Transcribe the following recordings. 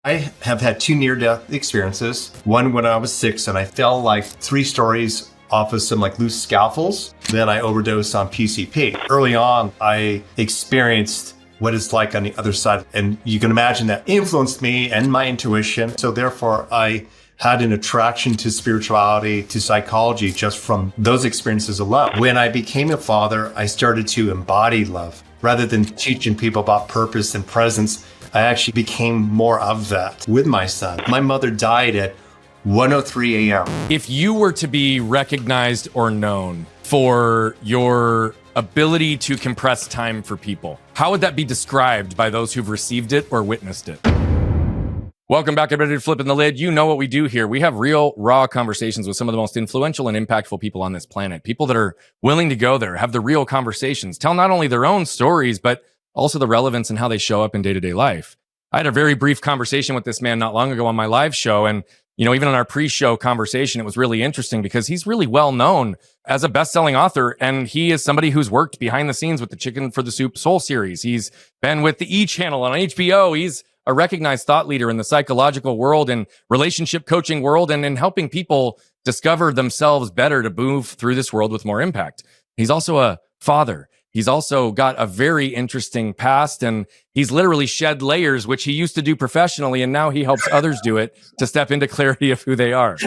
I have had two near-death experiences. One when I was 6 and I fell like 3 stories off of some like loose scaffolds. Then I overdosed on PCP. Early on, I experienced what it's like on the other side. And you can imagine that influenced me and my intuition. So therefore, I had an attraction to spirituality, to psychology, just from those experiences alone. When I became a father, I started to embody love. Rather than teaching people about purpose and presence, I actually became more of that with my son. My mother died at 1:03 a.m. If you were to be recognized or known for your ability to compress time for people, how would that be described by those who've received it or witnessed it? Welcome back, everybody, to Flipping the Lid. You know what we do here. We have real, raw conversations with some of the most influential and impactful people on this planet. People that are willing to go there, have the real conversations, tell not only their own stories, but also the relevance and how they show up in day-to-day life. I had a very brief conversation with this man not long ago on my live show. And, you know, even on our pre-show conversation, it was really interesting because he's really well known as a best-selling author. And he is somebody who's worked behind the scenes with the Chicken for the Soup Soul series. He's been with the E! Channel on HBO. He's a recognized thought leader in the psychological world and relationship coaching world and in helping people discover themselves better to move through this world with more impact. He's also a father. He's also got a very interesting past, and he's literally shed layers, which he used to do professionally, and now he helps others do it to step into clarity of who they are.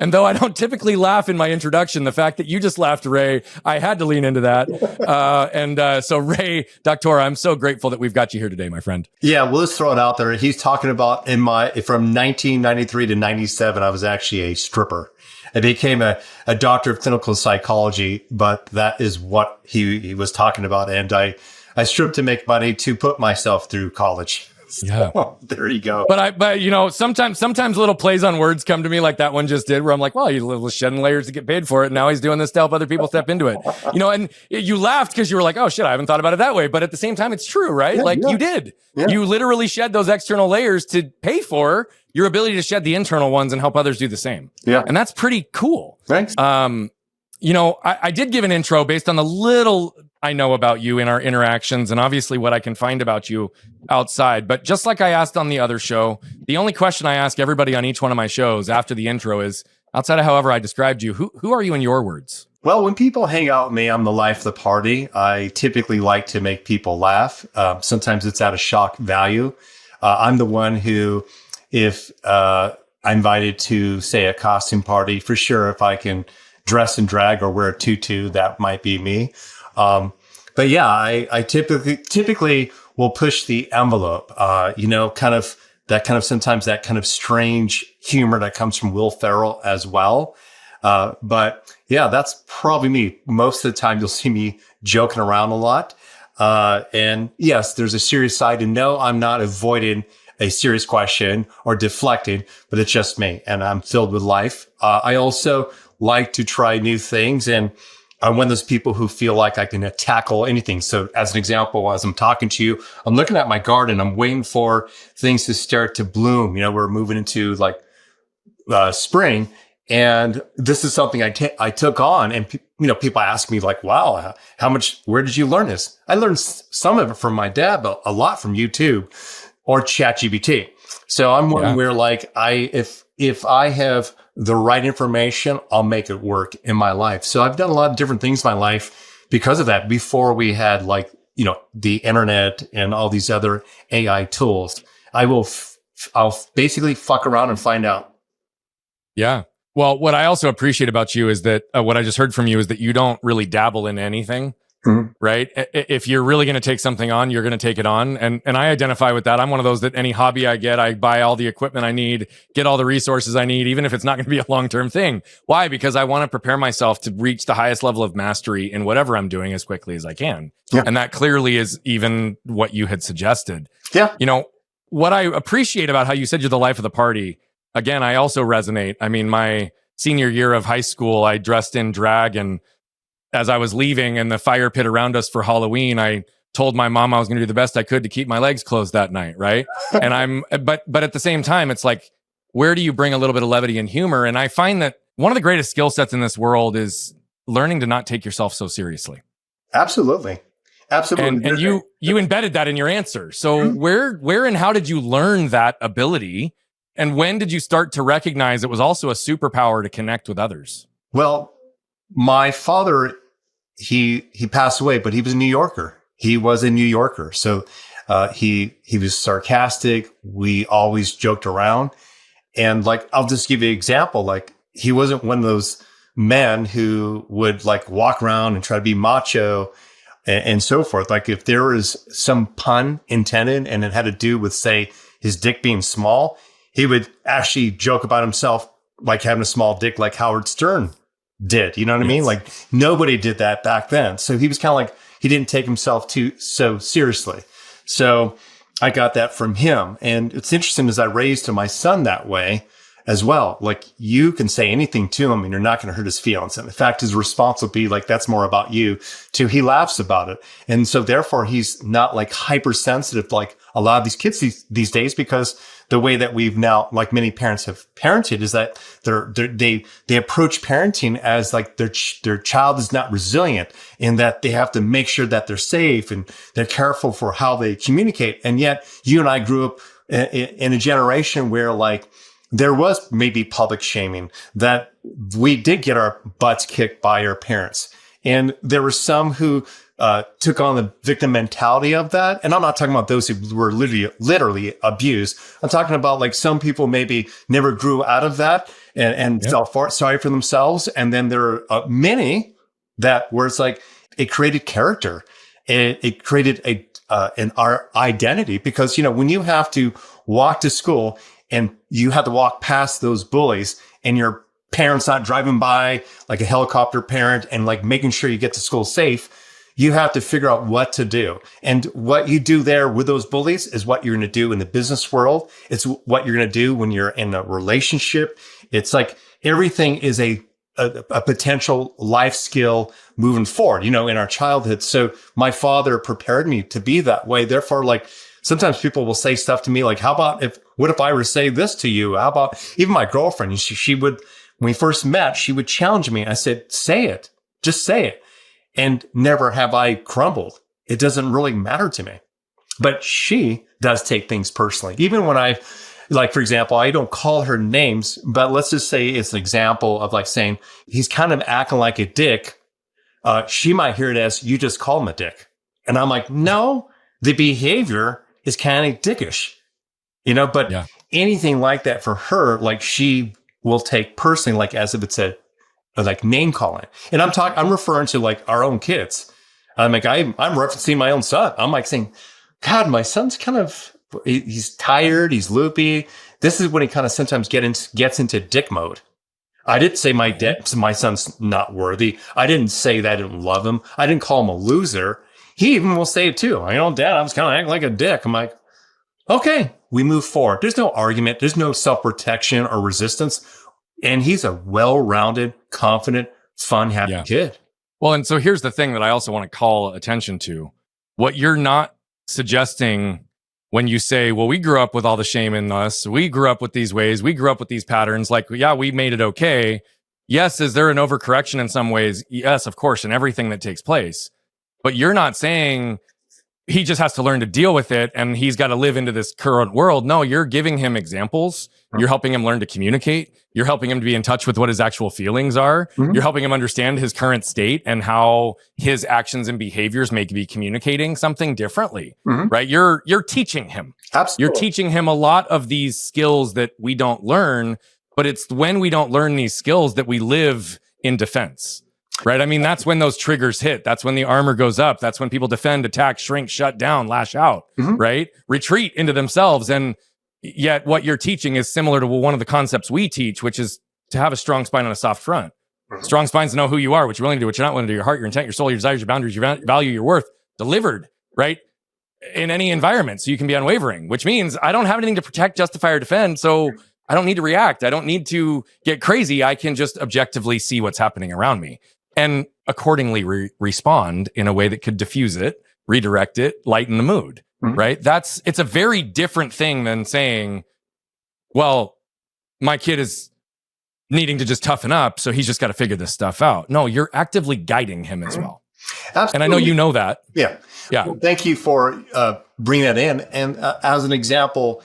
And though I don't typically laugh in my introduction, the fact that you just laughed, Ray, I had to lean into that. So Ray, Doktor, I'm so grateful that we've got you here today, my friend. Yeah, we'll just throw it out there. He's talking about from 1993 to 97, I was actually a stripper. I became a doctor of clinical psychology, but that is what he was talking about. And I stripped to make money to put myself through college. So, yeah, there you go. But you know, sometimes little plays on words come to me like that one just did, where I'm like, well, he was shedding layers to get paid for it. And now he's doing this to help other people step into it. You know, and you laughed because you were like, oh shit, I haven't thought about it that way. But at the same time, it's true, right? Yeah, like you did. Yeah. You literally shed those external layers to pay for your ability to shed the internal ones and help others do the same. Yeah. And that's pretty cool. Thanks. You know, I did give an intro based on the little I know about you in our interactions and obviously what I can find about you outside. But just like I asked on the other show, the only question I ask everybody on each one of my shows after the intro is, outside of however I described you, who are you in your words? Well, when people hang out with me, I'm the life of the party. I typically like to make people laugh. Sometimes it's at a shock value. I'm the one who, if I'm invited to, say, a costume party, for sure, if I can dress in drag or wear a tutu, that might be me. But yeah, I typically will push the envelope, sometimes that kind of strange humor that comes from Will Ferrell as well. But yeah, that's probably me. Most of the time you'll see me joking around a lot. And yes, there's a serious side, and no, I'm not avoiding a serious question or deflecting, but it's just me and I'm filled with life. I also like to try new things, and I'm one of those people who feel like I can tackle anything. So as an example, as I'm talking to you, I'm looking at my garden. I'm waiting for things to start to bloom. You know, we're moving into like spring. And this is something I took on. And, people ask me like, wow, where did you learn this? I learned some of it from my dad, but a lot from YouTube or ChatGPT. So I'm one where like if I have the right information, I'll make it work in my life. So I've done a lot of different things in my life because of that. Before we had the internet and all these other AI tools, I'll basically fuck around and find out. Yeah. Well, what I also appreciate about you is that what I just heard from you is that you don't really dabble in anything. Mm-hmm. Right? If you're really going to take something on, you're going to take it on. And I identify with that. I'm one of those that any hobby I get, I buy all the equipment I need, get all the resources I need, even if it's not going to be a long-term thing. Why? Because I want to prepare myself to reach the highest level of mastery in whatever I'm doing as quickly as I can. Yeah. And that clearly is even what you had suggested. Yeah. You know, what I appreciate about how you said you're the life of the party, again, I also resonate. I mean, my senior year of high school, I dressed in drag, and as I was leaving in the fire pit around us for Halloween, I told my mom I was going to do the best I could to keep my legs closed that night, right? And but at the same time, it's like, where do you bring a little bit of levity and humor? And I find that one of the greatest skill sets in this world is learning to not take yourself so seriously. Absolutely. Absolutely. And you embedded that in your answer. So where and how did you learn that ability? And when did you start to recognize it was also a superpower to connect with others? Well, my father, he passed away, but he was a New Yorker. He was a New Yorker. So he was sarcastic. We always joked around. And like, I'll just give you an example. Like, he wasn't one of those men who would like walk around and try to be macho and so forth. Like, if there was some pun intended and it had to do with, say, his dick being small, he would actually joke about himself like having a small dick, like Howard Stern did. You know what I mean? Like, nobody did that back then. So he was kind of like, he didn't take himself so seriously. So I got that from him. And it's interesting, as I raised my son that way as well. Like, you can say anything to him and you're not going to hurt his feelings. And in fact, his response will be like, that's more about you too. He laughs about it. And so therefore he's not like hypersensitive like a lot of these kids these days, because the way that we've now, like many parents have parented, is that they approach parenting as like their child is not resilient, and that they have to make sure that they're safe and they're careful for how they communicate. And yet you and I grew up in a generation where like there was maybe public shaming, that we did get our butts kicked by our parents. And there were some who took on the victim mentality of that. And I'm not talking about those who were literally abused. I'm talking about like some people maybe never grew out of that and felt sorry for themselves. And then there are many that where it's like it created character. It created our identity, because, you know, when you have to walk to school and you have to walk past those bullies and your parents not driving by like a helicopter parent and like making sure you get to school safe, you have to figure out what to do. And what you do there with those bullies is what you're going to do in the business world. It's what you're going to do when you're in a relationship. It's like everything is a potential life skill moving forward, you know, in our childhood. So my father prepared me to be that way. Therefore, like, sometimes people will say stuff to me like, what if I were to say this to you? How about even my girlfriend? She would, when we first met, she would challenge me. I said, say it, just say it. And never have I crumbled. It doesn't really matter to me. But she does take things personally. Even when like, for example, I don't call her names, but let's just say it's an example of like saying, he's kind of acting like a dick. She might hear it as, you just call him a dick. And I'm like, no, the behavior is kind of dickish, you know, but anything like that for her, like she will take personally, like as if it's like name calling. And I'm referring to like our own kids. I'm like, I'm referencing my own son. I'm like saying, God, my son's kind of, he's tired. He's loopy. This is when he kind of sometimes gets into dick mode. I didn't say my son's not worthy. I didn't say that I didn't love him. I didn't call him a loser. He even will say it too. You know, Dad, I was kind of acting like a dick. I'm like, okay, we move forward. There's no argument. There's no self-protection or resistance. And he's a well-rounded, confident, fun, happy kid. Well, and so here's the thing that I also want to call attention to. What you're not suggesting when you say, well, we grew up with all the shame in us. We grew up with these ways. We grew up with these patterns. Like, yeah, we made it okay. Yes, is there an overcorrection in some ways? Yes, of course, in everything that takes place. But you're not saying he just has to learn to deal with it and he's got to live into this current world. No, you're giving him examples. You're helping him learn to communicate. You're helping him to be in touch with what his actual feelings are. Mm-hmm. You're helping him understand his current state and how his actions and behaviors may be communicating something differently, right? You're teaching him. Absolutely. You're teaching him a lot of these skills that we don't learn, but it's when we don't learn these skills that we live in defense. Right. I mean, that's when those triggers hit. That's when the armor goes up. That's when people defend, attack, shrink, shut down, lash out, right? Retreat into themselves. And yet what you're teaching is similar to one of the concepts we teach, which is to have a strong spine and a soft front. Strong spines to know who you are, what you're willing to do, what you're not willing to do, your heart, your intent, your soul, your desires, your boundaries, your value, your worth, delivered, right? In any environment. So you can be unwavering, which means I don't have anything to protect, justify, or defend. So I don't need to react. I don't need to get crazy. I can just objectively see what's happening around me and accordingly respond in a way that could diffuse it, redirect it, lighten the mood, right? It's a very different thing than saying, well, my kid is needing to just toughen up, so he's just got to figure this stuff out. No, you're actively guiding him as well. Absolutely. And I know you know that. Yeah. Yeah. Well, thank you for bringing that in. And as an example,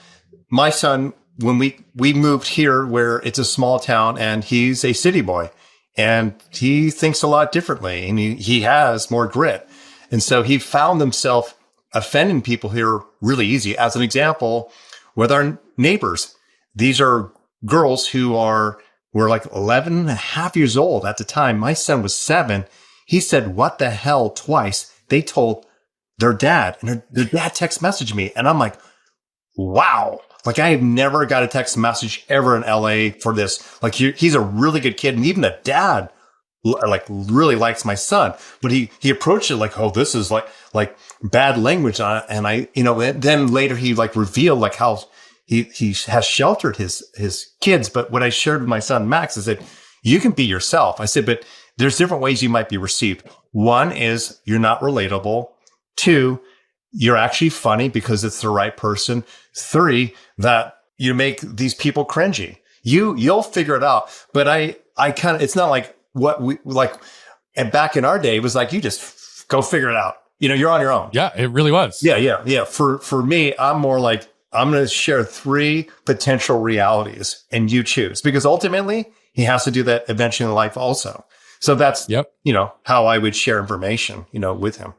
my son, when we moved here where it's a small town and he's a city boy and he thinks a lot differently and he has more grit. And so he found himself offending people here really easy. As an example, with our neighbors, these are girls who were like 11 and a half years old at the time. My son was 7. He said, "What the hell?" twice. They told their dad, and their dad text messaged me. And I'm like, wow. Like, I have never got a text message ever in LA for this. Like, he's a really good kid. And even the dad, like, really likes my son. But he approached it like, oh, this is like bad language. And I, then later he like revealed like how he has sheltered his kids. But what I shared with my son, Max, is that you can be yourself. I said, but there's different ways you might be received. One is you're not relatable. 2, you're actually funny because it's the right person. 3, that you make these people cringy. You'll figure it out. But I kind of, it's not like what we like. And back in our day, it was like, you just go figure it out. You're on your own. Yeah, it really was. Yeah. For me, I'm more like, I'm going to share 3 potential realities and you choose, because ultimately he has to do that eventually in life also. So that's, how I would share information, with him.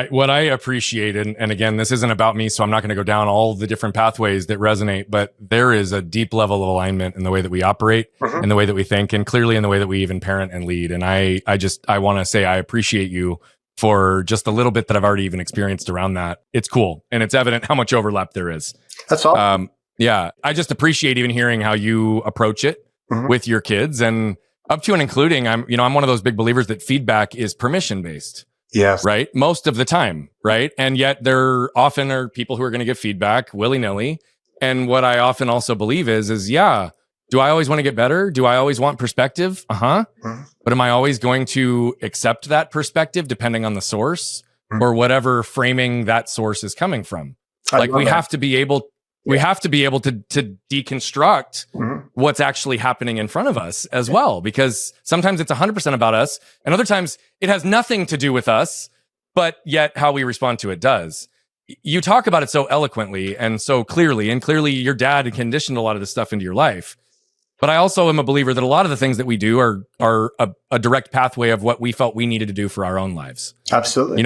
What I appreciate, and again, this isn't about me, so I'm not going to go down all the different pathways that resonate, but there is a deep level of alignment in the way that we operate, in the way that we think, and clearly in the way that we even parent and lead. And I want to say I appreciate you for just a little bit that I've already even experienced around that. It's cool. And it's evident how much overlap there is. That's all. Yeah. I just appreciate even hearing how you approach it with your kids, and up to and including, I'm one of those big believers that feedback is permission based. Yes. Right. Most of the time. Right. And yet there often are people who are going to give feedback willy nilly. And what I often also believe is, do I always want to get better? Do I always want perspective? But am I always going to accept that perspective depending on the source or whatever framing that source is coming from? Like we have to be able to deconstruct what's actually happening in front of us as well, because sometimes it's 100% about us and other times it has nothing to do with us, but yet how we respond to it does. You talk about it so eloquently and so clearly, and clearly your dad conditioned a lot of this stuff into your life. But I also am a believer that a lot of the things that we do are a direct pathway of what we felt we needed to do for our own lives. Absolutely.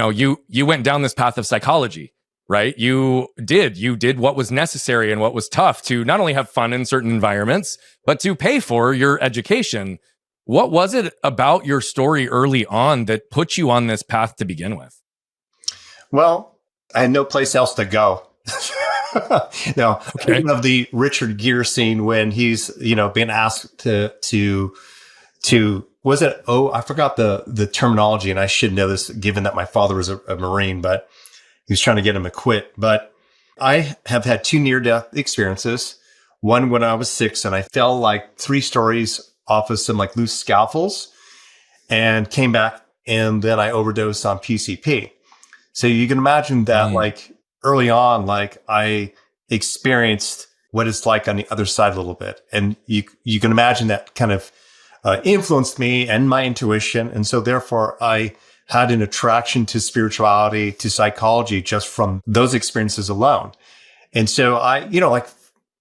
You went down this path of psychology. Right? You did what was necessary and what was tough to not only have fun in certain environments, but to pay for your education. What was it about your story early on that put you on this path to begin with? Well, I had no place else to go. No, okay. Of the Richard Gere scene when he's, being asked to was it? Oh, I forgot the terminology, and I should know this given that my father was a Marine, but he was trying to get him to quit. But I have had 2 near-death experiences. One when I was 6, and I fell like 3 stories off of some like loose scaffolds and came back, and then I overdosed on PCP. So you can imagine that like early on, like I experienced what it's like on the other side a little bit. And you can imagine that kind of influenced me and my intuition. And so therefore I had an attraction to spirituality, to psychology, just from those experiences alone. And so I, like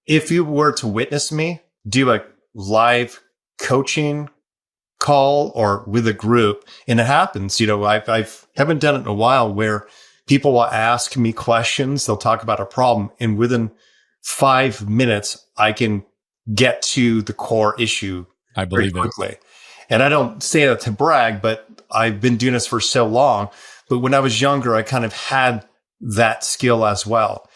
if you were to witness me do a live coaching call or with a group, and it happens, I haven't done it in a while, where people will ask me questions. They'll talk about a problem, and within 5 minutes, I can get to the core issue. I believe very quickly. And I don't say that to brag, but I've been doing this for so long. But when I was younger, I kind of had that skill as well.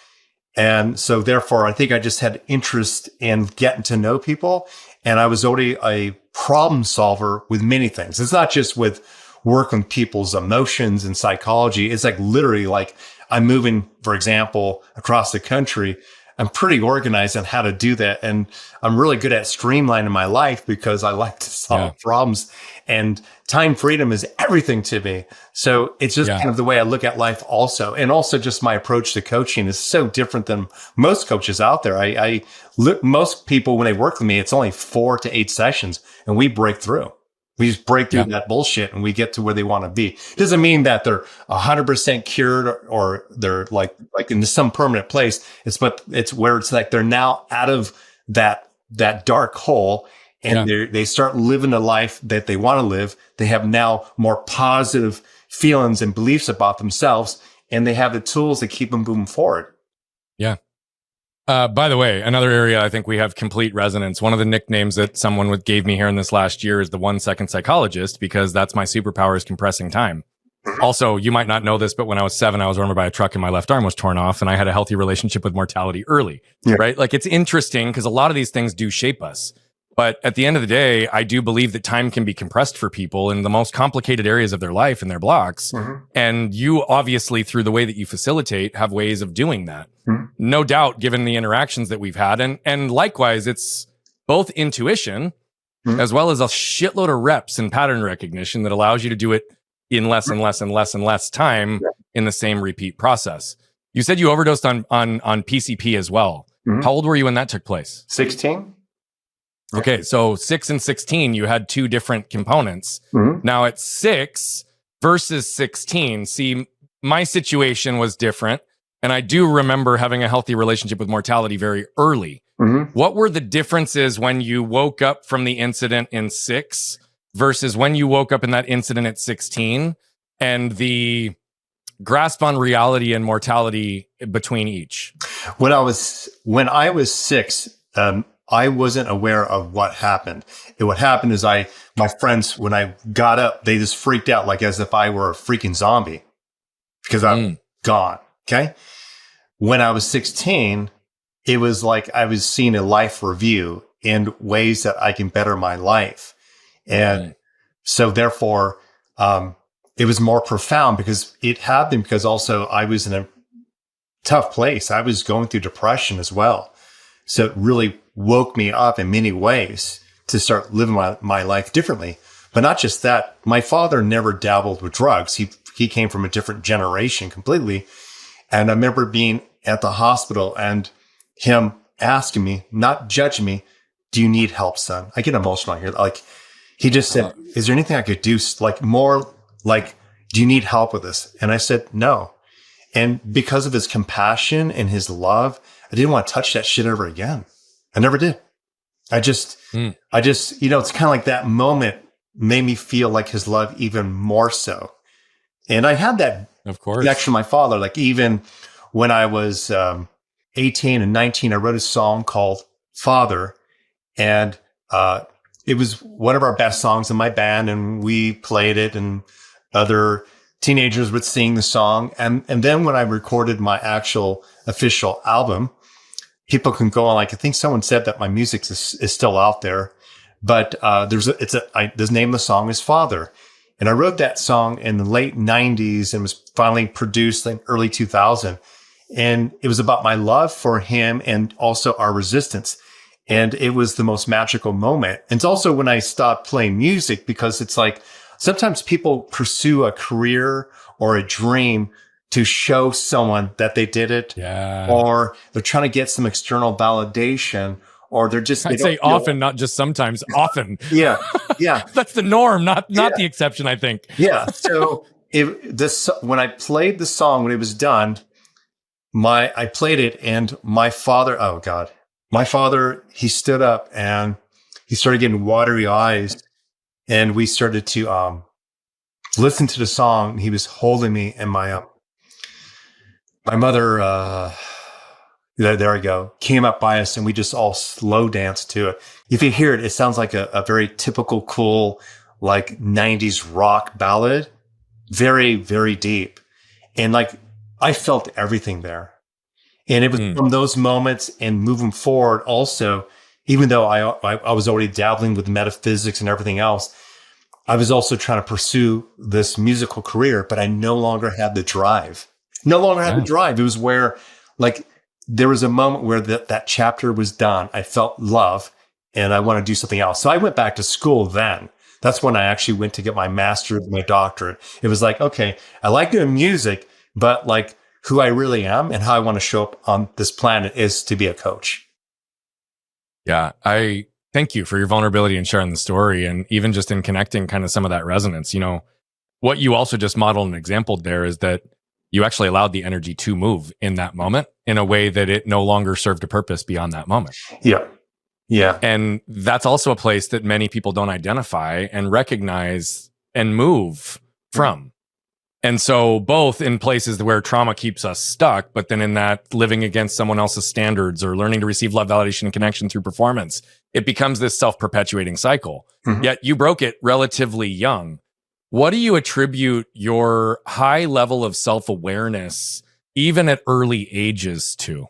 And so therefore, I think I just had interest in getting to know people. And I was already a problem solver with many things. It's not just with working people's emotions and psychology. It's like literally like I'm moving, for example, across the country. I'm pretty organized on how to do that. And I'm really good at streamlining my life because I like to solve problems, and time freedom is everything to me. So it's just kind of the way I look at life also. And also just my approach to coaching is so different than most coaches out there. Most people, when they work with me, it's only 4 to 8 sessions and we break through. We just break through that bullshit and we get to where they want to be. Doesn't mean that they're 100% cured or they're like in some permanent place. It's where it's like they're now out of that dark hole and they start living a life that they want to live. They have now more positive feelings and beliefs about themselves, and they have the tools to keep them moving forward. Yeah. By the way, another area I think we have complete resonance. One of the nicknames that someone gave me here in this last year is the 1 second psychologist, because that's my superpower, is compressing time. Also, you might not know this, but when I was 7, I was run over by a truck and my left arm was torn off, and I had a healthy relationship with mortality early, right? Like, it's interesting because a lot of these things do shape us. But at the end of the day, I do believe that time can be compressed for people in the most complicated areas of their life and their blocks. And you obviously, through the way that you facilitate, have ways of doing that. No doubt, given the interactions that we've had. And likewise, it's both intuition as well as a shitload of reps and pattern recognition that allows you to do it in less and less and less and less time in the same repeat process. You said you overdosed on PCP as well. How old were you when that took place? 16. Okay, so 6 and 16, you had two different components. Now at 6 versus 16, see, my situation was different. And I do remember having a healthy relationship with mortality very early. What were the differences when you woke up from the incident in 6 versus when you woke up in that incident at 16, and the grasp on reality and mortality between each? When I was 6, I wasn't aware of what happened. What happened is my friends, when I got up, they just freaked out, like as if I were a freaking zombie, because I'm gone. Okay. When I was 16, it was like I was seeing a life review and ways that I can better my life. And so therefore, it was more profound because it happened because also I was in a tough place. I was going through depression as well. So it really woke me up in many ways to start living my life differently. But not just that, my father never dabbled with drugs. He came from a different generation completely. And I remember being at the hospital and him asking me, not judging me, "Do you need help, son?" I get emotional here. Like, he just said, "Is there anything I could do?" Like, more like, "Do you need help with this?" And I said, "No." And because of his compassion and his love, I didn't want to touch that shit ever again. I never did. I just, it's kind of like that moment made me feel like his love even more so. And I had that connection with my father. Like, even when I was 18 and 19, I wrote a song called Father. And it was one of our best songs in my band. And we played it, and other teenagers would sing the song. And then when I recorded my actual official album, people can go on, like, I think someone said that my music is still out there, but the name of the song is Father. And I wrote that song in the late 90s and was finally produced in early 2000. And it was about my love for him and also our resistance. And it was the most magical moment. And it's also when I stopped playing music, because it's like sometimes people pursue a career or a dream to show someone that they did it, or they're trying to get some external validation, or they're just, I'd say often, not just sometimes, often. Yeah. That's the norm, not the exception, I think. So when I played the song, when it was done, I played it, and my father, he stood up and he started getting watery eyes, and we started to listen to the song. He was holding me, and my mother, there we go, came up by us, and we just all slow danced to it. If you hear it, it sounds like a very typical, cool, like 90s rock ballad. Very, very deep. And like, I felt everything there. And it was from those moments and moving forward also, even though I was already dabbling with metaphysics and everything else, I was also trying to pursue this musical career, but I no longer had the drive. It was where, like, there was a moment where that chapter was done. I felt love and I want to do something else. So I went back to school then. That's when I actually went to get my master's, my doctorate. It was like, okay, I like doing music, but like, who I really am and how I want to show up on this planet is to be a coach. Yeah, I Thank you for your vulnerability and sharing the story, and even just in connecting kind of some of that resonance. What you also just modeled and exampled there is that you actually allowed the energy to move in that moment in a way that it no longer served a purpose beyond that moment. Yeah. Yeah. And that's also a place that many people don't identify and recognize and move from. And so both in places where trauma keeps us stuck, but then in that living against someone else's standards or learning to receive love, validation, and connection through performance, it becomes this self-perpetuating cycle. Yet you broke it relatively young. What do you attribute your high level of self-awareness, even at early ages, to?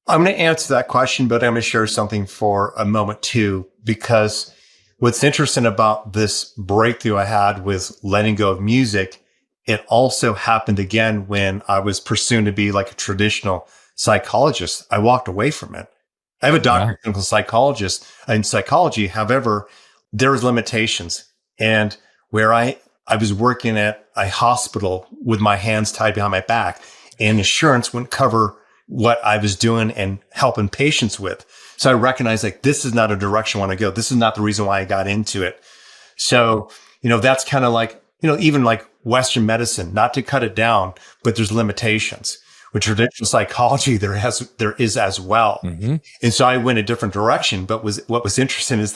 I'm going to answer that question, but I'm going to share something for a moment too, because what's interesting about this breakthrough I had with letting go of music, it also happened again when I was pursuing to be like a traditional psychologist. I walked away from it. I have a doctorate in clinical psychologist in psychology. However, there was limitations, and where I was working at a hospital with my hands tied behind my back, and insurance wouldn't cover what I was doing and helping patients with. So I recognized like, this is not a direction I want to go. This is not the reason why I got into it. So, that's kind of like, even like Western medicine, not to cut it down, but there's limitations. With traditional psychology, there is as well. And so I went a different direction. But what was interesting is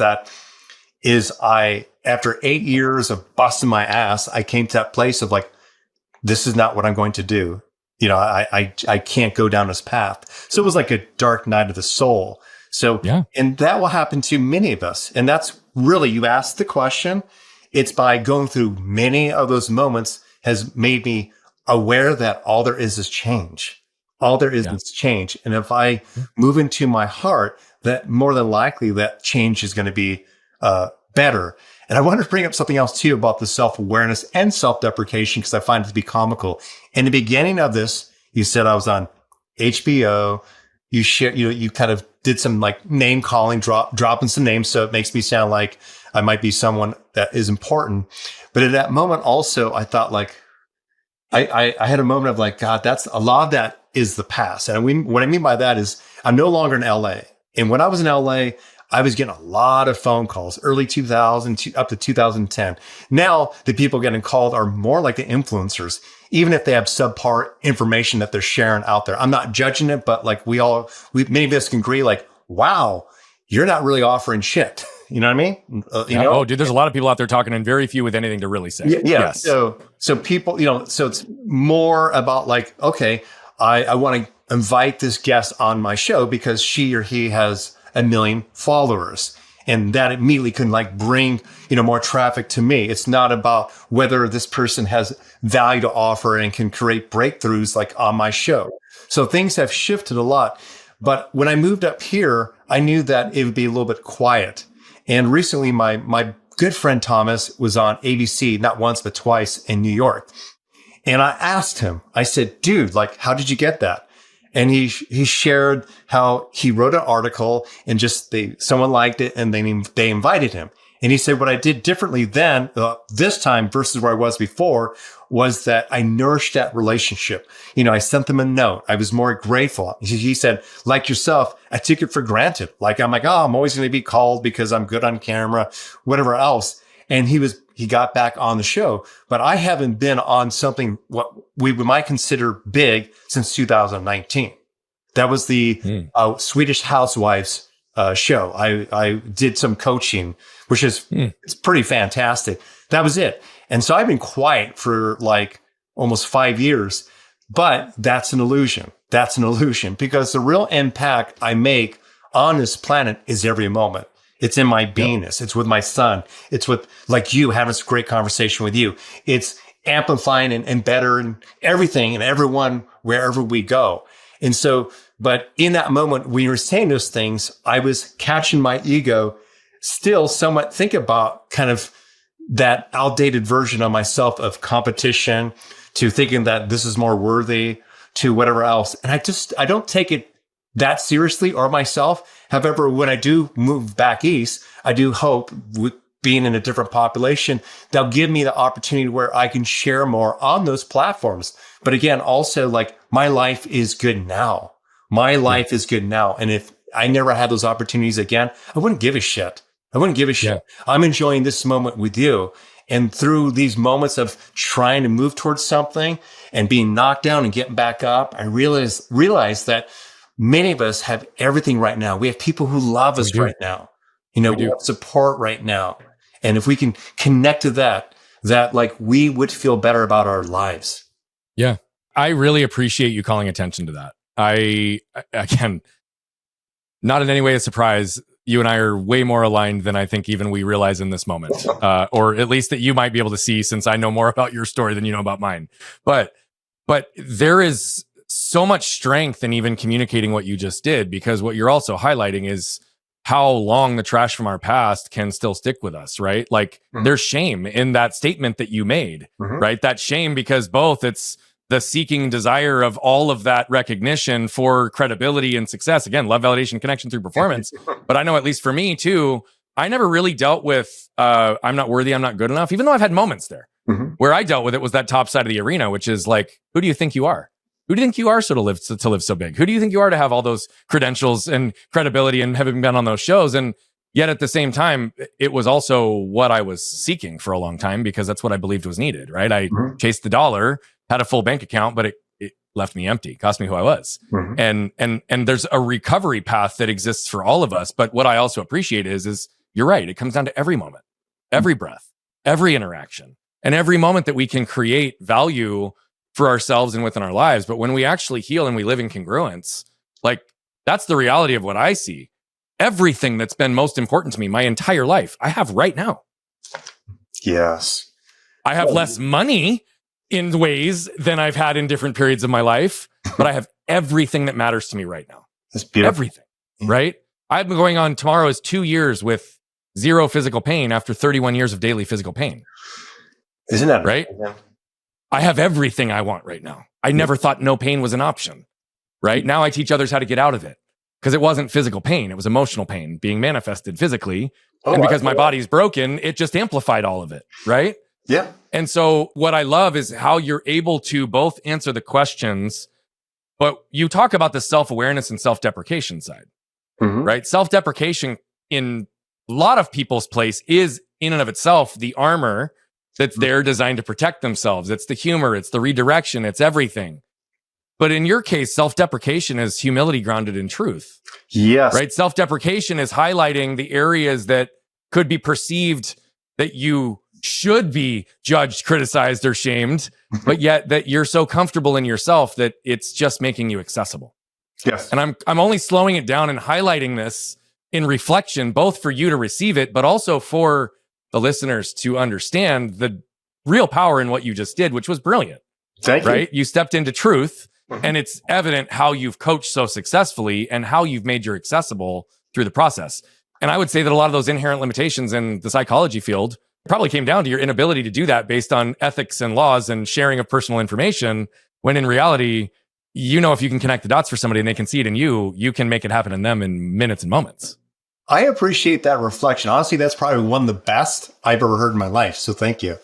after 8 years of busting my ass, I came to that place of like, this is not what I'm going to do. I can't go down this path. So it was like a dark night of the soul. So, and that will happen to many of us. And that's really, you asked the question. It's by going through many of those moments has made me aware that all there is change. All there is change. And if I move into my heart, that more than likely that change is going to be better. And I wanted to bring up something else too about the self-awareness and self-deprecation, because I find it to be comical. In the beginning of this, you said I was on HBO. You share, you kind of did some like name calling, dropping some names. So it makes me sound like I might be someone that is important. But at that moment also, I thought like, I had a moment of like, God, that's a lot of that is the past. And what I mean by that is I'm no longer in LA. And when I was in LA, I was getting a lot of phone calls, early 2000 up to 2010. Now the people getting called are more like the influencers, even if they have subpar information that they're sharing out there. I'm not judging it, but like many of us can agree like, wow, you're not really offering shit. You know what I mean? Oh, dude, there's a lot of people out there talking and very few with anything to really say. Yeah. Yes. So people, so it's more about like, okay, I want to invite this guest on my show because she or he has 1 million followers. And that immediately can like bring, more traffic to me. It's not about whether this person has value to offer and can create breakthroughs like on my show. So things have shifted a lot. But when I moved up here, I knew that it would be a little bit quiet. And recently my good friend Thomas was on ABC, not once, but twice in New York. And I asked him, I said, dude, like, how did you get that? And he shared how he wrote an article and just someone liked it and they invited him. And he said, what I did differently then, this time versus where I was before, was that I nourished that relationship. I sent them a note. I was more grateful. He said, like yourself, I took it for granted. Like, I'm like, I'm always going to be called because I'm good on camera, whatever else. And he got back on the show, but I haven't been on something what we might consider big since 2019. That was the Swedish Housewives show. I did some coaching, which is it's pretty fantastic. That was it. And so I've been quiet for like almost 5 years, but that's an illusion. That's an illusion because the real impact I make on this planet is every moment. It's in my beingness. It's with my son. It's with like you having this great conversation with you. It's amplifying and better and everything and everyone wherever we go. And so, but in that moment, when you were saying those things, I was catching my ego still somewhat think about kind of that outdated version of myself of competition to thinking that this is more worthy to whatever else. And I don't take it that seriously or myself. However, when I do move back east, I do hope with being in a different population, they'll give me the opportunity where I can share more on those platforms. But again, also like my life is good now. My life is good now. And if I never had those opportunities again, I wouldn't give a shit. I wouldn't give a shit. Yeah. I'm enjoying this moment with you. And through these moments of trying to move towards something and being knocked down and getting back up, I realized that many of us have everything right now. We have people who love us right now. We have support right now. And if we can connect to that like we would feel better about our lives. Yeah. I really appreciate you calling attention to that. Again, not in any way a surprise. You and I are way more aligned than I think even we realize in this moment, or at least that you might be able to see, since I know more about your story than you know about mine. But there is so much strength in even communicating what you just did, because what you're also highlighting is how long the trash from our past can still stick with us, right? Like there's shame in that statement that you made, right? That shame, because both it's the seeking desire of all of that recognition for credibility and success. Again, love, validation, connection through performance. But I know, at least for me too, I never really dealt with, I'm not worthy, I'm not good enough, even though I've had moments there. Where I dealt with it was that top side of the arena, which is like, who do you think you are? Who do you think you are to live so big? Who do you think you are to have all those credentials and credibility and having been on those shows? And yet at the same time, it was also what I was seeking for a long time, because that's what I believed was needed, right? I chased the dollar, had a full bank account, but it left me empty, cost me who I was. And there's a recovery path that exists for all of us. But what I also appreciate is you're right. It comes down to every moment, every breath, every interaction, and every moment that we can create value for ourselves and within our lives. But when we actually heal and we live in congruence, like that's the reality of what I see. Everything that's been most important to me my entire life, I have right now. Yes. I have less money in ways than I've had in different periods of my life, but I have everything that matters to me right now. That's beautiful. Everything, right? I've been going on, tomorrow is 2 years with zero physical pain after 31 years of daily physical pain. Isn't that right? I have everything I want right now. I never thought no pain was an option, right? Now I teach others how to get out of it, because it wasn't physical pain. It was emotional pain being manifested physically. And because my body's broken, it just amplified all of it, right? Yeah. And so what I love is how you're able to both answer the questions, but you talk about the self-awareness and self-deprecation side, right? Self-deprecation in a lot of people's place is in and of itself the armor that's there designed to protect themselves. It's the humor, it's the redirection, it's everything. But in your case, self-deprecation is humility grounded in truth. Yes. Right? Self-deprecation is highlighting the areas that could be perceived that you should be judged, criticized, or shamed, but yet that you're so comfortable in yourself that it's just making you accessible. Yes. And I'm only slowing it down and highlighting this in reflection, both for you to receive it, but also for the listeners to understand the real power in what you just did, which was brilliant. Thank you. Right? You stepped into truth, and it's evident how you've coached so successfully and how you've made your accessible through the process. And I would say that a lot of those inherent limitations in the psychology field probably came down to your inability to do that based on ethics and laws and sharing of personal information, when in reality, if you can connect the dots for somebody and they can see it in you, you can make it happen in them in minutes and moments. I appreciate that reflection. Honestly, that's probably one of the best I've ever heard in my life. So thank you.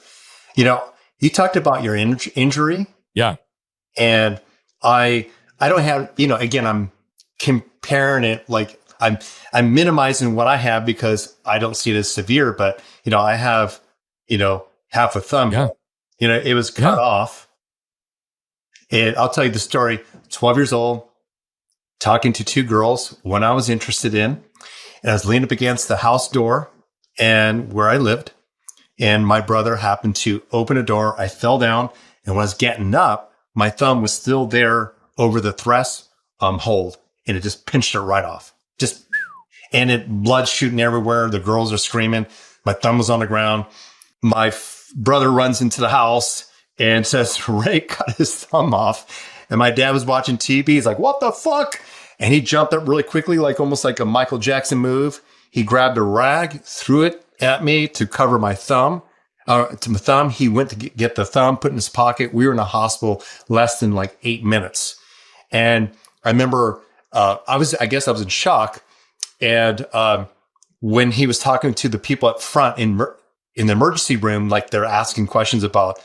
You talked about your injury. Yeah. And I don't have, again, I'm comparing it, like I'm minimizing what I have because I don't see it as severe, but I have, half a thumb. Yeah. It was cut off. And I'll tell you the story. 12 years old, talking to two girls, one I was interested in. And I was leaning up against the house door and where I lived. And my brother happened to open a door. I fell down. And when I was getting up, my thumb was still there over the thresh hold. And it just pinched it right off. And blood shooting everywhere. The girls are screaming. My thumb was on the ground. My brother runs into the house and says, Ray cut his thumb off. And my dad was watching TV. He's like, what the fuck? And he jumped up really quickly, like almost like a Michael Jackson move. He grabbed a rag, threw it at me to cover my thumb. He went to get the thumb, put it in his pocket. We were in a hospital less than like 8 minutes. And I remember, I guess I was in shock. And when he was talking to the people up front in the emergency room, like they're asking questions about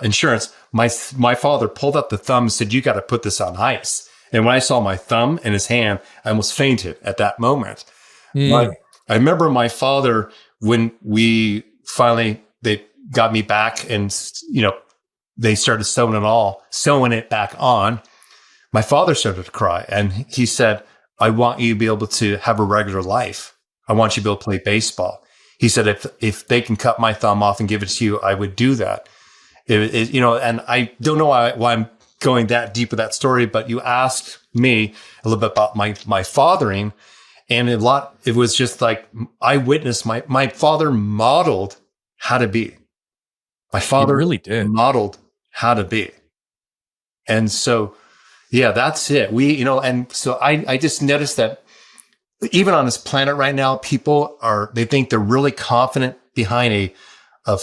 insurance, my father pulled up the thumb and said, you got to put this on ice. And when I saw my thumb in his hand, I almost fainted at that moment. Mm. But I remember my father, when we finally, they got me back and, they started sewing it back on. My father started to cry and he said, I want you to be able to have a regular life. I want you to be able to play baseball. He said, if they can cut my thumb off and give it to you, I would do that. And I don't know why I'm going that deep with that story, but you asked me a little bit about my fathering, and it was just like I witnessed my father modeled how to be. My father really did modeled how to be. And so, yeah, that's it. And so I just noticed that even on this planet right now, people they think they're really confident behind a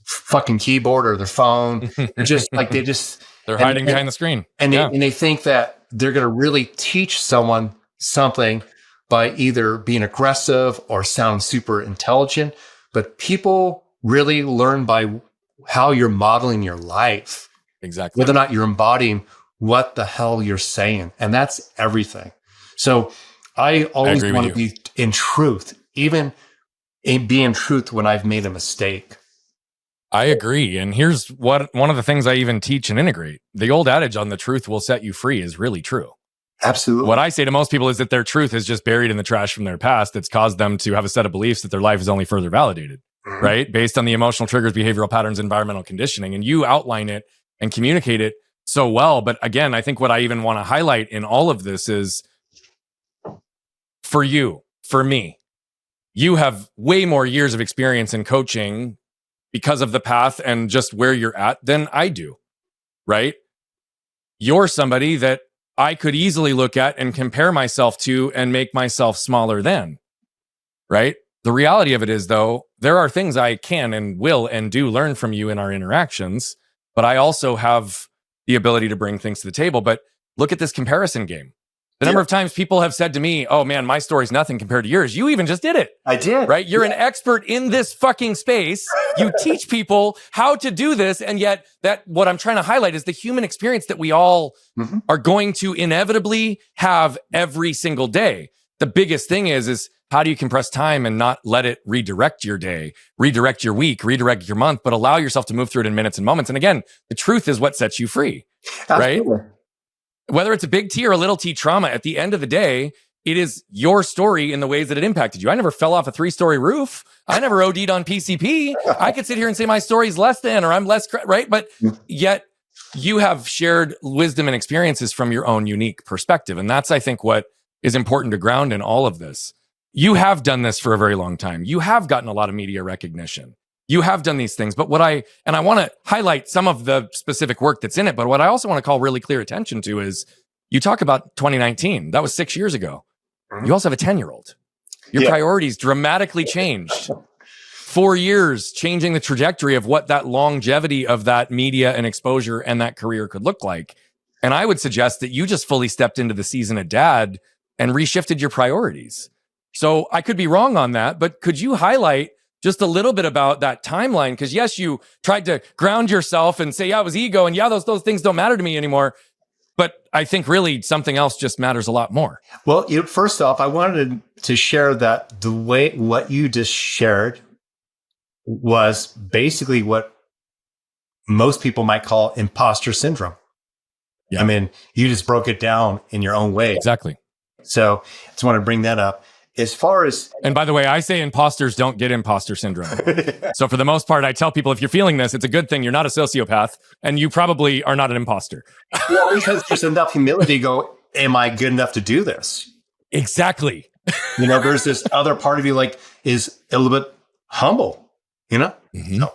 fucking keyboard or their phone. They're just like, they're hiding behind the screen. And they think that they're going to really teach someone something by either being aggressive or sound super intelligent. But people really learn by how you're modeling your life. Exactly. Whether or not you're embodying what the hell you're saying. And that's everything. So I always want to be in truth, even be in truth when I've made a mistake. I agree. And here's one of the things I even teach and integrate. The old adage on the truth will set you free is really true. Absolutely. What I say to most people is that their truth is just buried in the trash from their past that's caused them to have a set of beliefs that their life is only further validated, right? Based on the emotional triggers, behavioral patterns, environmental conditioning. And you outline it and communicate it so well. But again, I think what I even want to highlight in all of this is for you, for me, you have way more years of experience in coaching because of the path and just where you're at than I do, right? You're somebody that I could easily look at and compare myself to and make myself smaller than, right? The reality of it is, though, there are things I can and will and do learn from you in our interactions, but I also have the ability to bring things to the table. But look at this comparison game. The number of times people have said to me, oh man, my story's nothing compared to yours. You even just did it. I did. Right? You're an expert in this fucking space. You teach people how to do this. And yet what I'm trying to highlight is the human experience that we all are going to inevitably have every single day. The biggest thing is how do you compress time and not let it redirect your day, redirect your week, redirect your month, but allow yourself to move through it in minutes and moments. And again, the truth is what sets you free, right? Whether it's a big T or a little T trauma, at the end of the day, it is your story in the ways that it impacted you. I never fell off a 3-story roof. I never OD'd on PCP. I could sit here and say my story's less than, or I'm less, right? But yet you have shared wisdom and experiences from your own unique perspective. And that's, I think, what is important to ground in all of this. You have done this for a very long time. You have gotten a lot of media recognition. You have done these things, but I want to highlight some of the specific work that's in it, but what I also want to call really clear attention to is you talk about 2019. That was 6 years ago. You also have a 10-year-old. Your priorities dramatically changed. 4 years changing the trajectory of what that longevity of that media and exposure and that career could look like. And I would suggest that you just fully stepped into the season of dad and reshifted your priorities. So I could be wrong on that, but could you highlight just a little bit about that timeline? Because yes, you tried to ground yourself and say, yeah, it was ego. And yeah, those things don't matter to me anymore. But I think really something else just matters a lot more. Well, first off, I wanted to share that what you just shared was basically what most people might call imposter syndrome. Yeah. I mean, you just broke it down in your own way. Exactly. So I just want to bring that up. As far as... And by the way, I say imposters don't get imposter syndrome. So for the most part, I tell people, if you're feeling this, it's a good thing. You're not a sociopath and you probably are not an imposter. Well, because there's enough humility to go, am I good enough to do this? Exactly. There's this other part of you is a little bit humble, So,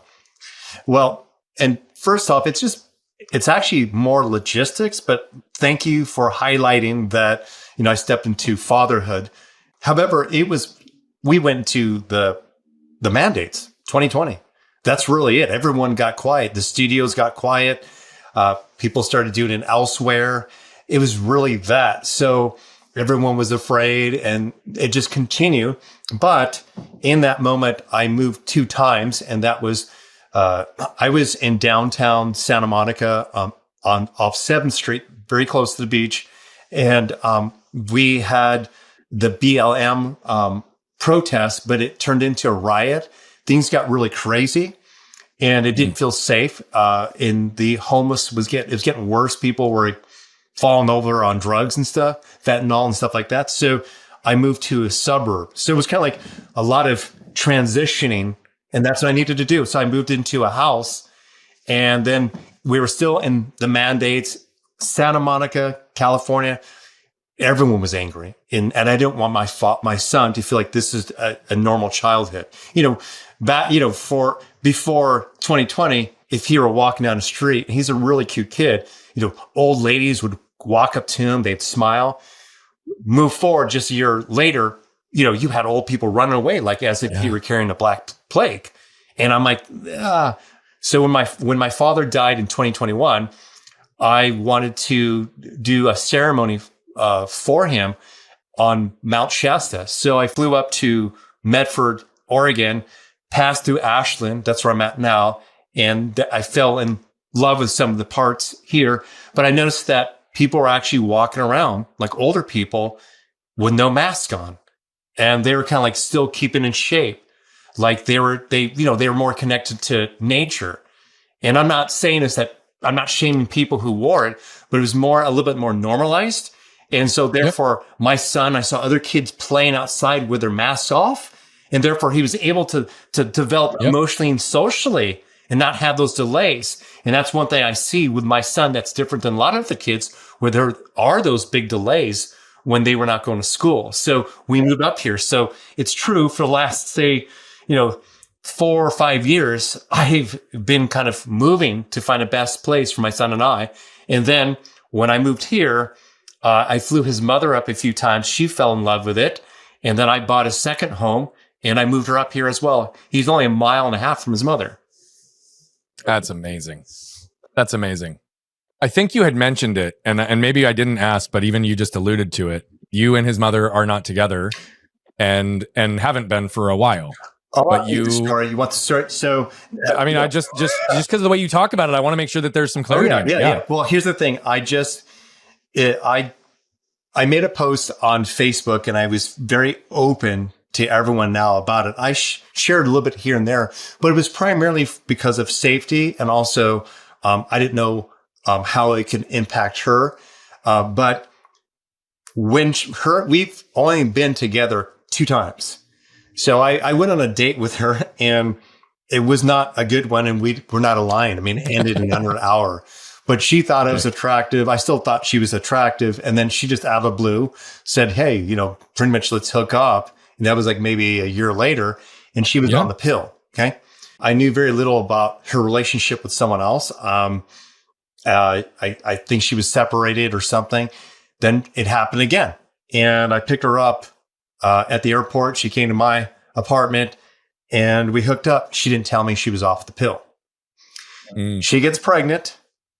well, and first off, it's actually more logistics, but thank you for highlighting that, I stepped into fatherhood. However, we went to the mandates, 2020. That's really it. Everyone got quiet. The studios got quiet. People started doing it elsewhere. It was really that. So everyone was afraid and it just continued. But in that moment, I moved 2 times, and that was, I was in downtown Santa Monica off 7th Street, very close to the beach. And we had the BLM protest, but it turned into a riot. Things got really crazy, and it didn't feel safe. And the homeless it was getting worse. People were falling over on drugs and stuff, fentanyl and stuff like that. So I moved to a suburb. So it was kind of like a lot of transitioning, and that's what I needed to do. So I moved into a house, and then we were still in the mandates. Santa Monica, California, everyone was angry. And I didn't want my son to feel like this is a normal childhood. For before 2020, if he were walking down the street, and he's a really cute kid, old ladies would walk up to him, they'd smile. Move forward just a year later, you had old people running away, like as if he were carrying a black plague. And I'm like, ah. So when my father died in 2021, I wanted to do a ceremony for him on Mount Shasta. So I flew up to Medford, Oregon, passed through Ashland. That's where I'm at now. And I fell in love with some of the parts here. But I noticed that people were actually walking around, like older people, with no mask on. And they were kind of like still keeping in shape. Like they were more connected to nature. And I'm not saying this that I'm not shaming people who wore it, but it was a little bit more normalized. And so therefore, my son, I saw other kids playing outside with their masks off. And therefore, he was able to develop emotionally and socially and not have those delays. And that's one thing I see with my son that's different than a lot of the kids, where there are those big delays when they were not going to school. So we moved up here. So it's true for the last, say, 4 or 5 years, I've been kind of moving to find a best place for my son and I. And then when I moved here, I flew his mother up a few times. She fell in love with it. And then I bought a second home and I moved her up here as well. He's only 1.5 miles from his mother. That's amazing. That's amazing. I think you had mentioned it, and maybe I didn't ask, but even you just alluded to it. You and his mother are not together and haven't been for a while. Oh, but you want to start? So, I mean, I just because of the way you talk about it, I want to make sure that there's some clarity. Yeah. Well, here's the thing. I made a post on Facebook, and I was very open to everyone now about it. I shared a little bit here and there, but it was primarily because of safety, and also I didn't know how it could impact her. But we've only been together 2 times. So I went on a date with her, and it was not a good one, and we're not aligned. I mean, it ended in under an hour. But she thought I was attractive. I still thought she was attractive. And then she just out of the blue said, hey, pretty much let's hook up. And that was like maybe a year later, and she was on the pill. Okay. I knew very little about her relationship with someone else. I think she was separated or something. Then it happened again. And I picked her up at the airport. She came to my apartment and we hooked up. She didn't tell me she was off the pill. She gets pregnant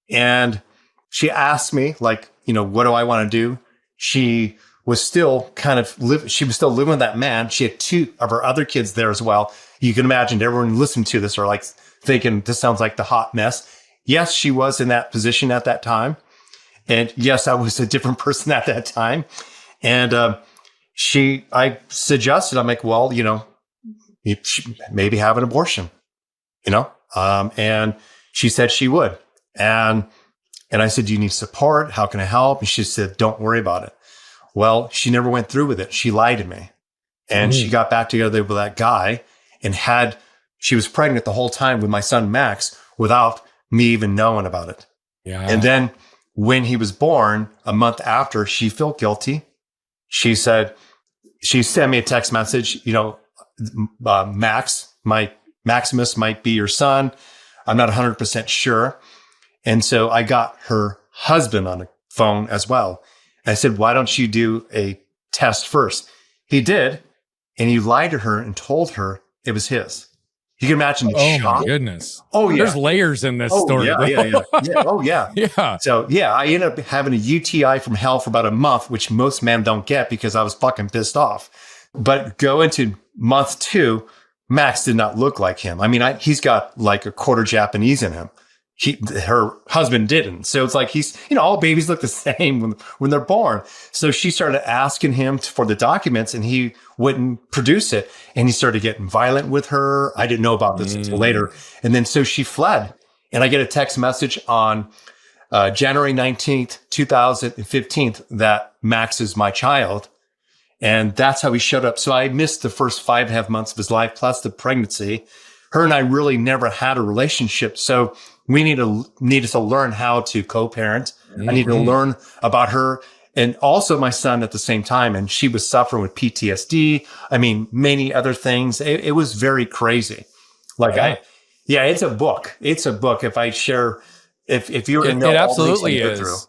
and she asked me, like, what do I want to do? She was still living with that man. She had 2 of her other kids there as well. You can imagine everyone listening to this are like thinking this sounds like the hot mess. Yes, she was in that position at that time. And yes, I was a different person at that time. And I suggested, I'm like, well, you should maybe have an abortion, and she said she would. And I said, do you need support? How can I help? And she said, don't worry about it. Well, she never went through with it. She lied to me. And she got back together with that guy and she was pregnant the whole time with my son, Max, without me even knowing about it. Yeah. And then when he was born, a month after, she felt guilty. She sent me a text message, Maximus might be your son. I'm not 100% sure. And so I got her husband on the phone as well. I said, why don't you do a test first? He did. And he lied to her and told her it was his. You can imagine the shock. Oh, my goodness. Oh, yeah. There's layers in this story. Yeah. Oh, yeah. Yeah. So, yeah, I ended up having a UTI from hell for about a month, which most men don't get because I was fucking pissed off. But go into month 2, Max did not look like him. I mean, he's got like a quarter Japanese in him. her husband didn't. So it's like all babies look the same when they're born. So she started asking him for the documents and he wouldn't produce it. And he started getting violent with her. I didn't know about this until later. And then so she fled. And I get a text message on January 19th, 2015 that Max is my child. And that's how he showed up. So I missed the first 5.5 months of his life, plus the pregnancy. Her and I really never had a relationship. So we needed to learn how to co-parent. I needed to learn about her and also my son at the same time. And she was suffering with PTSD. I mean, many other things. It was very crazy. It's a book. It's a book. If I share, if you were to know, it absolutely is.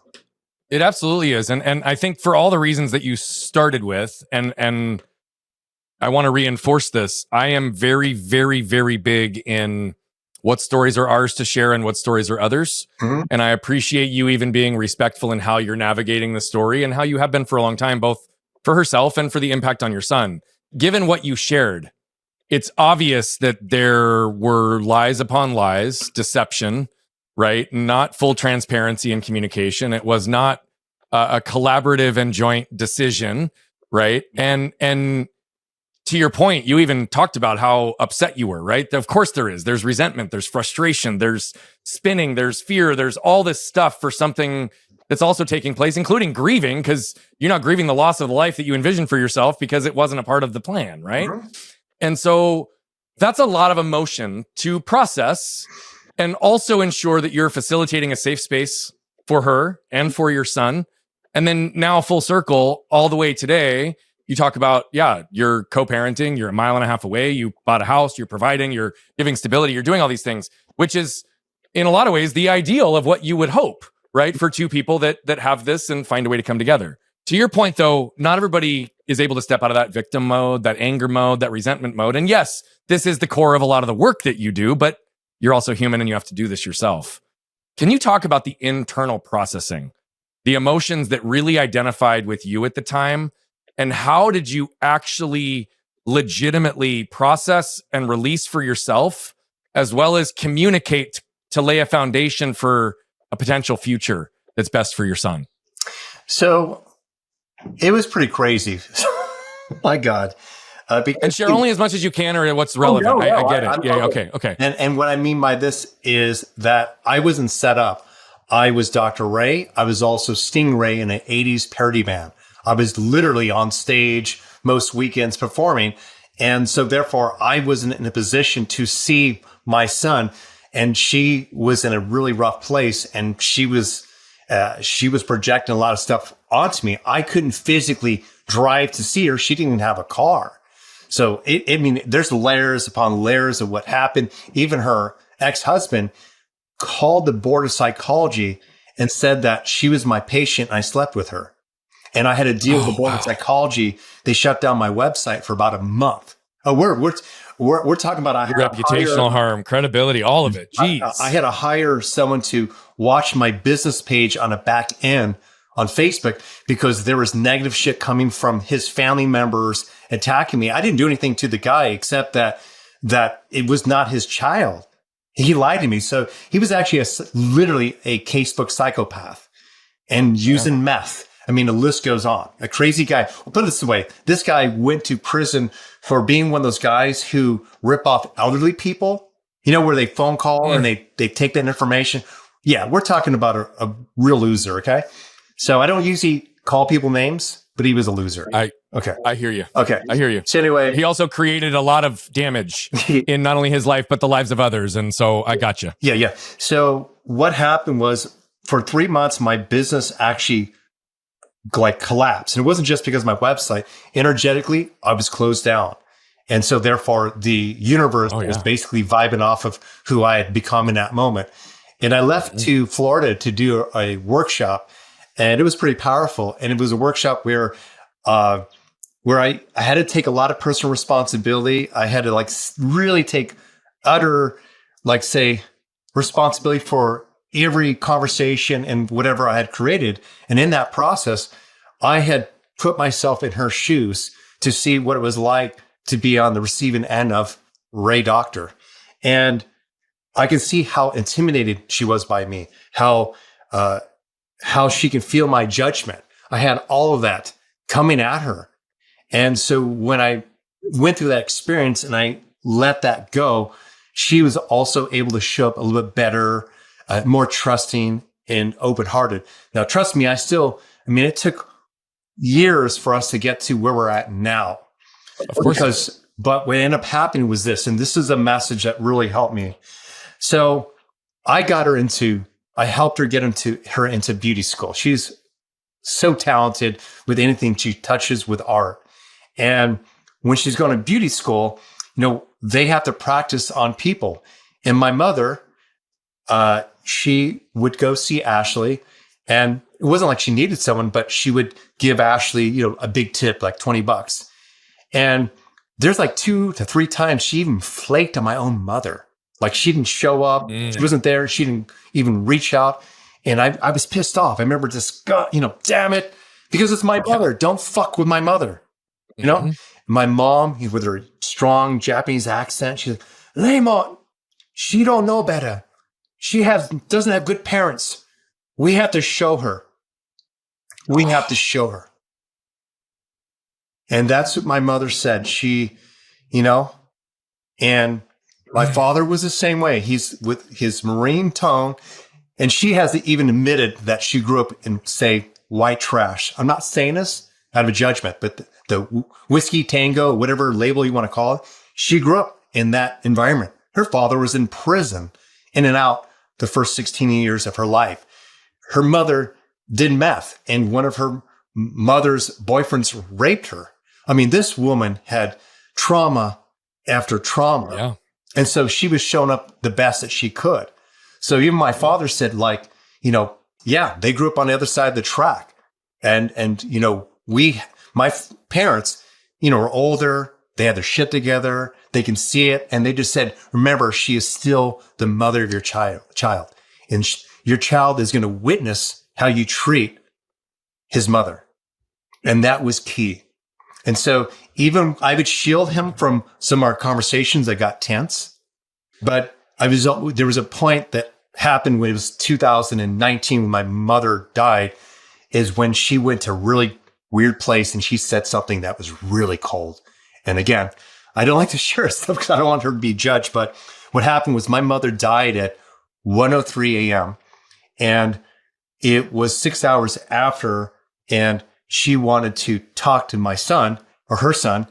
It absolutely is. And I think for all the reasons that you started with, and I want to reinforce this, I am very, very, very big in what stories are ours to share and what stories are others. And I appreciate you even being respectful in how you're navigating the story and how you have been for a long time, both for herself and for the impact on your son. Given what you shared, it's obvious that there were lies upon lies, deception, right? Not full transparency and communication. It was not a collaborative and joint decision, right? And to your point, you even talked about how upset you were, right? Of course there is. There's resentment, there's frustration, there's spinning, there's fear, there's all this stuff for something that's also taking place, including grieving, because you're not grieving the loss of the life that you envisioned for yourself because it wasn't a part of the plan, right? And so that's a lot of emotion to process and also ensure that you're facilitating a safe space for her and for your son. And then now full circle all the way today, you talk about, you're co-parenting, you're 1.5 miles away, you bought a house, you're providing, you're giving stability, you're doing all these things, which is in a lot of ways the ideal of what you would hope, right? For two people that have this and find a way to come together. To your point though, not everybody is able to step out of that victim mode, that anger mode, that resentment mode. And yes, this is the core of a lot of the work that you do, but you're also human and you have to do this yourself. Can you talk about the internal processing, the emotions that really identified with you at the time? And how did you actually legitimately process and release for yourself, as well as communicate to lay a foundation for a potential future that's best for your son? So it was pretty crazy. My God. And share only as much as you can or what's relevant. I get it. Okay. And what I mean by this is that I wasn't set up. I was Dr. Ray. I was also Stingray in an 80s parody band. I was literally on stage most weekends performing. And so therefore I wasn't in a position to see my son. And she was in a really rough place. And she was projecting a lot of stuff onto me. I couldn't physically drive to see her. She didn't even have a car. So there's layers upon layers of what happened. Even her ex-husband called the board of psychology and said that she was my patient and I slept with her. And I had to deal with the board of psychology. They shut down my website for about a month. Oh, we're talking about reputational harm, credibility, all of it. Jeez. I had to hire someone to watch my business page on a back end on Facebook because there was negative shit coming from his family members attacking me. I didn't do anything to the guy except that it was not his child. He lied to me. So he was actually literally a casebook psychopath and using meth. I mean, the list goes on. A crazy guy. Well, put it this way. This guy went to prison for being one of those guys who rip off elderly people, where they phone call and they take that information. Yeah, we're talking about a real loser. Okay. So I don't usually call people names, but he was a loser. Okay. I hear you. Okay. I hear you. So anyway, he also created a lot of damage in not only his life, but the lives of others. And so I got you. Yeah. So what happened was for 3 months, my business actually collapsed. And it wasn't just because of my website. Energetically, I was closed down. And so therefore the universe was basically vibing off of who I had become in that moment. And I left to Florida to do a workshop, and it was pretty powerful. And it was a workshop where I had to take a lot of personal responsibility. I had to really take utter, responsibility for every conversation and whatever I had created. And in that process, I had put myself in her shoes to see what it was like to be on the receiving end of Ray Doktor. And I can see how intimidated she was by me, how she can feel my judgment. I had all of that coming at her. And so when I went through that experience and I let that go, she was also able to show up a little bit better, more trusting and open-hearted. Now, trust me, it took years for us to get to where we're at now. Of course. But what ended up happening was this, and this is a message that really helped me. So I helped her get into beauty school. She's so talented with anything she touches with art. And when she's going to beauty school, they have to practice on people. And my mother, she would go see Ashley, and it wasn't like she needed someone, but she would give Ashley, a big tip, like $20. And there's like 2 to 3 times she even flaked on my own mother. Like she didn't show up. She wasn't there. She didn't even reach out. And I was pissed off. I remember just, damn it, because it's my mother. Don't fuck with my mother. My mom, with her strong Japanese accent, she's like, Lemon, she don't know better. She doesn't have good parents. We have to show her. We have to show her. And that's what my mother said. She, and my father was the same way. He's with his Marine tone. And she hasn't even admitted that she grew up in, say, white trash. I'm not saying this out of a judgment, but the whiskey tango, whatever label you want to call it, she grew up in that environment. Her father was in prison, in and out the first 16 years of her life. Her mother did meth, and one of her mother's boyfriends raped her. I mean, this woman had trauma after trauma. Yeah. And so she was showing up the best that she could. So even my father said, they grew up on the other side of the track. And my parents, are older. They had their shit together. They can see it. And they just said, remember, she is still the mother of your child. And your child is going to witness how you treat his mother. And that was key. And so even I would shield him from some of our conversations that got tense. But there was a point that happened when it was 2019 when my mother died, is when she went to a really weird place and she said something that was really cold. And again, I don't like to share stuff because I don't want her to be judged. But what happened was my mother died at 1:03 a.m. And it was 6 hours after, and she wanted to talk to my son or her son.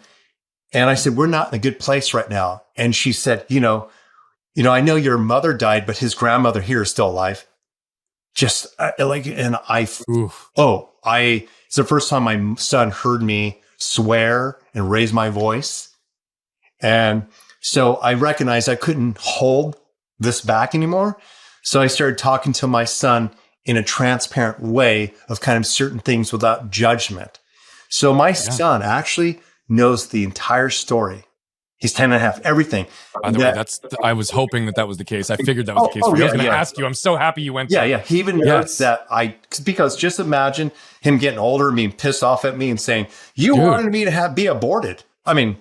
And I said, we're not in a good place right now. And she said, I know your mother died, but his grandmother here is still alive. It's the first time my son heard me swear and raise my voice. And so I recognized I couldn't hold this back anymore. So I started talking to my son in a transparent way of kind of certain things without judgment. So my son actually knows the entire story. He's 10 and a half, everything. By the way, I was hoping that was the case. I figured that was the case for you. I was going to ask you. I'm so happy you went. Yeah. He even knows that because just imagine him getting older and being pissed off at me and saying, you wanted me to be aborted. I mean,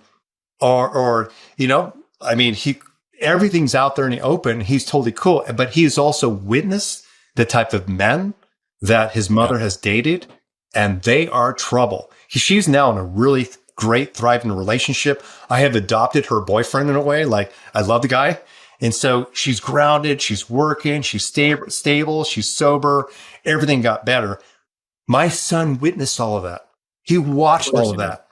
everything's out there in the open. He's totally cool. But he's also witnessed the type of men that his mother has dated, and they are trouble. She's now in a really great, thriving relationship. I have adopted her boyfriend in a way. Like, I love the guy. And so she's grounded, she's working, she's stable, she's sober. Everything got better. My son witnessed all of that. He watched all of that.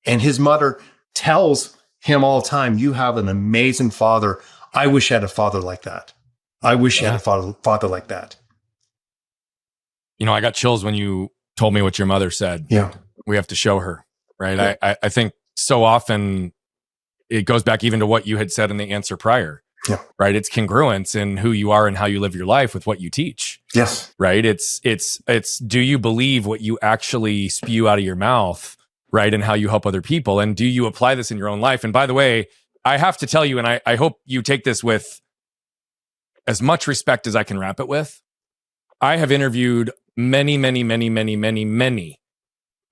And his mother tells him all the time, you have an amazing father. I wish I had a father like that. I wish I had a father like that. I got chills when you told me what your mother said. Yeah. We have to show her, right? Yeah. I think so often it goes back even to what you had said in the answer prior. Yeah. Right. It's congruence in who you are and how you live your life with what you teach. Yes. Right. It's do you believe what you actually spew out of your mouth, right? And how you help other people. And do you apply this in your own life? And by the way, I have to tell you, and I hope you take this with as much respect as I can wrap it with. I have interviewed many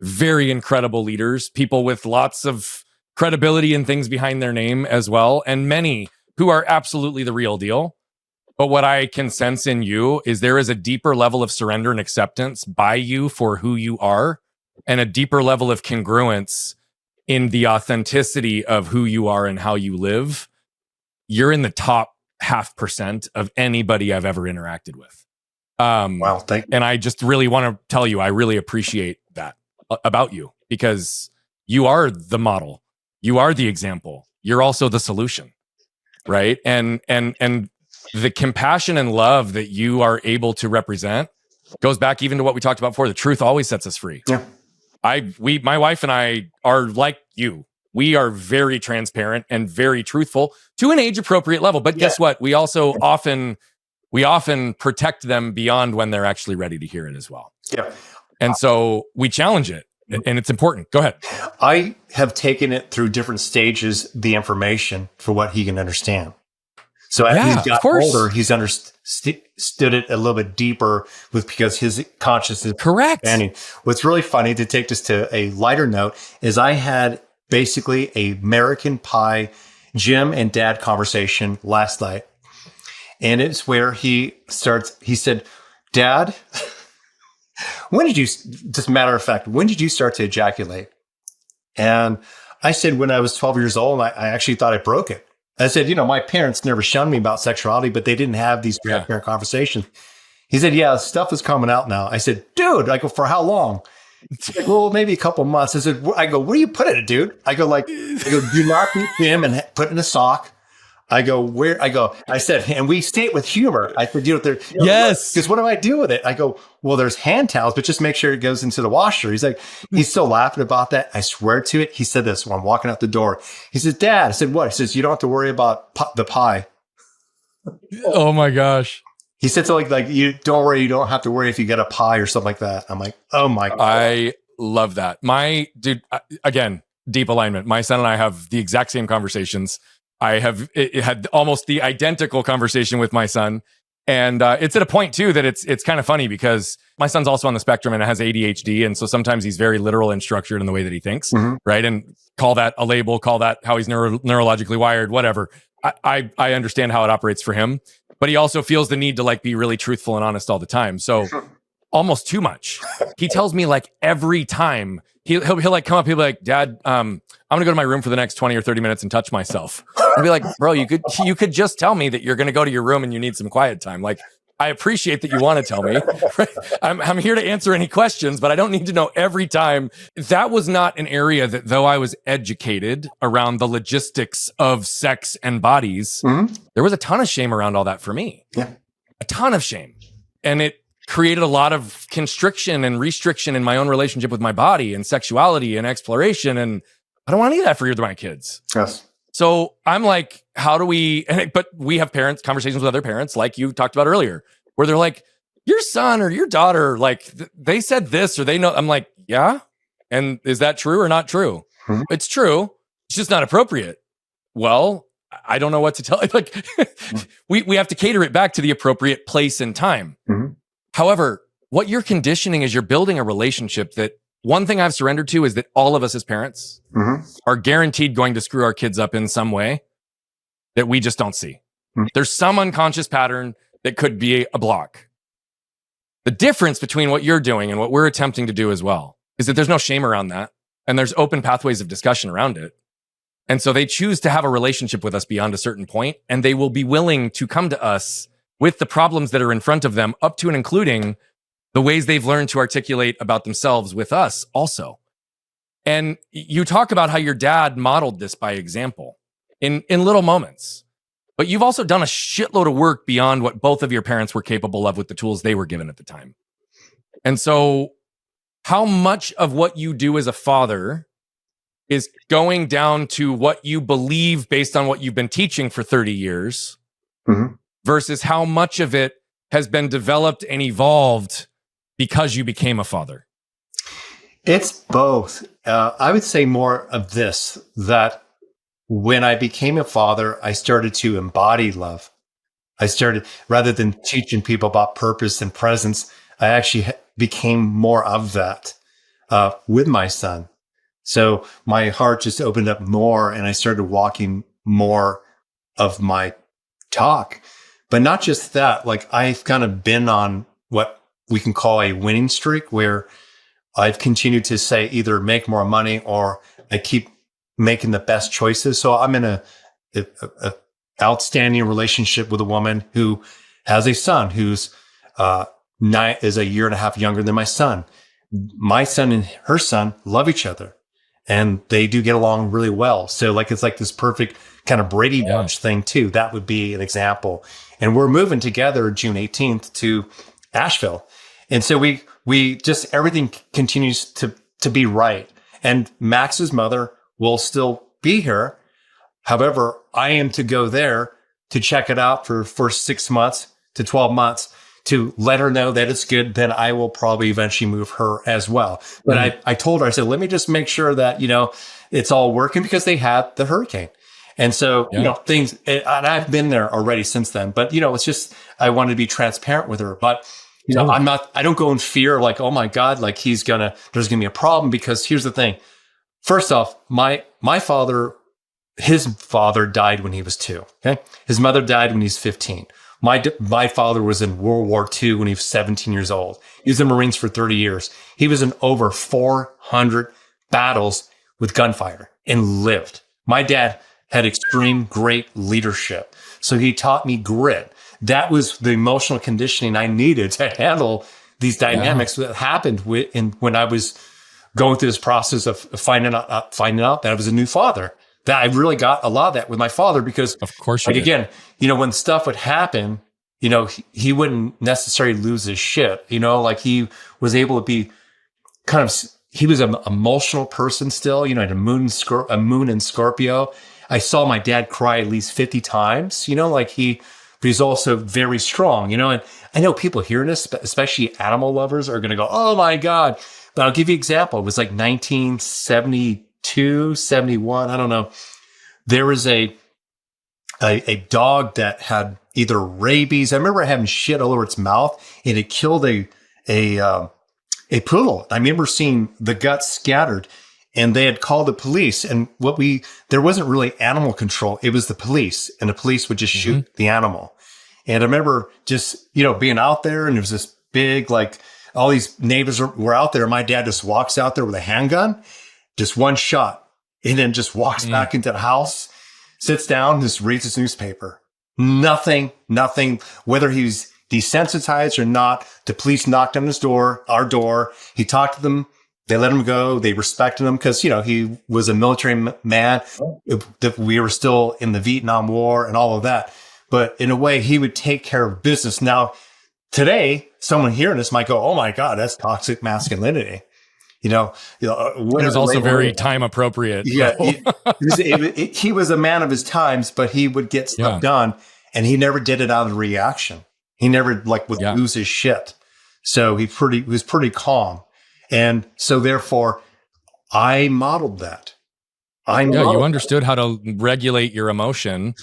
very incredible leaders, people with lots of credibility and things behind their name as well, and many who are absolutely the real deal. But what I can sense in you is there is a deeper level of surrender and acceptance by you for who you are, and a deeper level of congruence in the authenticity of who you are and how you live. You're in the top 0.5% of anybody I've ever interacted with. Wow, thank you. And I just really want to tell you, I really appreciate that about you, because you are the model. You are the example. You're also the solution, right? And the compassion and love that you are able to represent goes back even to what we talked about before. The truth always sets us free. Yeah. My wife and I are like you. We are very transparent and very truthful to an age appropriate level. But guess what? We also often protect them beyond when they're actually ready to hear it as well. Yeah. And so we challenge it, and it's important. Go ahead. I have taken it through different stages, the information for what he can understand. So as he's got older, he's understood it a little bit deeper because his consciousness is expanding. What's really funny, to take this to a lighter note, is I had basically a American Pie Jim and Dad conversation last night. And it's where he said, Dad, when did you start to ejaculate? And I said, when I was 12 years old, I actually thought I broke it. I said, my parents never shunned me about sexuality, but they didn't have these parent conversations. He said, yeah, stuff is coming out now. I said, dude, I go, for how long? He's like, well, maybe a couple of months. I go, where are you putting it, dude? I go, do not beat him and put it in a sock. I said, and we say it with humor. I said, yes. Because what do I do with it? I go, well, there's hand towels, but just make sure it goes into the washer. He's still laughing about that. I swear to it. He said this when I'm walking out the door. He says, Dad, I said, what? He says, you don't have to worry about the pie. Oh my gosh. He said something like, you don't worry. You don't have to worry if you get a pie or something like that. I'm like, oh my God. I love that. Again, deep alignment. My son and I have the exact same conversations. I have had almost the identical conversation with my son. And it's at a point too that it's kind of funny, because my son's also on the spectrum and has ADHD. And so sometimes he's very literal and structured in the way that he thinks, right? And call that a label, call that how he's neurologically wired, whatever. I understand how it operates for him, but he also feels the need to be really truthful and honest all the time. So almost too much. He tells me every time he'll come up, he'll be like, Dad, I'm going to go to my room for the next 20 or 30 minutes and touch myself. I'll be like, bro, you could just tell me that you're going to go to your room and you need some quiet time. I appreciate that you want to tell me. Right? I'm here to answer any questions, but I don't need to know every time. That was not an area that, though I was educated around the logistics of sex and bodies, there was a ton of shame around all that for me. Yeah. A ton of shame. And it created a lot of constriction and restriction in my own relationship with my body and sexuality and exploration. And I don't want any of that for my kids. Yes. So I'm like, how do we, but we have conversations with other parents, like you talked about earlier, where they're like, your son or your daughter, they said this, or they know. I'm like, yeah. And is that true or not true? It's true. It's just not appropriate. Well, I don't know what to tell. We have to cater it back to the appropriate place and time. However, what you're conditioning is you're building a relationship that, one thing I've surrendered to is that all of us as parents are guaranteed going to screw our kids up in some way that we just don't see. There's some unconscious pattern that could be a block. The difference between what you're doing and what we're attempting to do as well is that there's no shame around that, and there's open pathways of discussion around it. And so they choose to have a relationship with us beyond a certain point, and they will be willing to come to us with the problems that are in front of them, up to and including the ways they've learned to articulate about themselves with us also. And you talk about how your dad modeled this by example in little moments, but you've also done a shitload of work beyond what both of your parents were capable of with the tools they were given at the time. And so how much of what you do as a father is going down to what you believe based on what you've been teaching for 30 years versus how much of it has been developed and evolved because you became a father? It's both. I would say more of this, that when I became a father, I started to embody love. Rather than teaching people about purpose and presence, I actually became more of that with my son. So my heart just opened up more, and I started walking more of my talk. But not just that, like I've kind of been on what we can call a winning streak where I've continued to say either make more money or I keep making the best choices. So I'm in a outstanding relationship with a woman who has a son who's is a year and a half younger than my son. My son and her son love each other and they do get along really well. So like, it's like this perfect kind of Brady Bunch thing too. That would be an example. And we're moving together June 18th to Asheville. And so we just, everything continues to be right. And Max's mother will still be here. However, I am to go there to check it out for 6 months to 12 months to let her know that it's good. Then I will probably eventually move her as well. But I told her, I said, let me just make sure that, it's all working because they had the hurricane. And so, things, and I've been there already since then, but it's just, I want to be transparent with her, but I don't go in fear like, oh my God, like there's going to be a problem, because here's the thing. First off, my father, his father died when he was 2. Okay. His mother died when he was 15. My father was in World War II when he was 17 years old. He was in the Marines for 30 years. He was in over 400 battles with gunfire and lived. My dad had extreme great leadership. So he taught me grit. That was the emotional conditioning I needed to handle these dynamics that happened when I was going through this process of finding out that I was a new father. That I really got a lot of that with my father, because of course, again, when stuff would happen, he wouldn't necessarily lose his shit. Like he was able to be he was an emotional person still. Had a moon in Scorpio. I saw my dad cry at least 50 times. But he's also very strong. And I know people hearing this, especially animal lovers, are going to go, "Oh my God!" But I'll give you an example. It was like 1972, 71. I don't know. There was a dog that had either rabies. I remember having shit all over its mouth, and it killed a poodle. I remember seeing the guts scattered, and they had called the police. And there wasn't really animal control. It was the police, and the police would just shoot the animal. And I remember just, being out there, and there was this big, like, all these neighbors were out there. My dad just walks out there with a handgun, just one shot, and then just walks back into the house, sits down, just reads his newspaper. Nothing, whether he's desensitized or not. The police knocked on our door. He talked to them. They let him go. They respected him because, he was a military man. We were still in the Vietnam War and all of that. But in a way, he would take care of business. Now, today, someone hearing this might go, "Oh my God, that's toxic masculinity." It was also very time appropriate. Yeah. He was a man of his times, but he would get stuff done, and he never did it out of reaction. He never would lose his shit. So he was pretty calm. And so therefore I modeled that. You understood how to regulate your emotion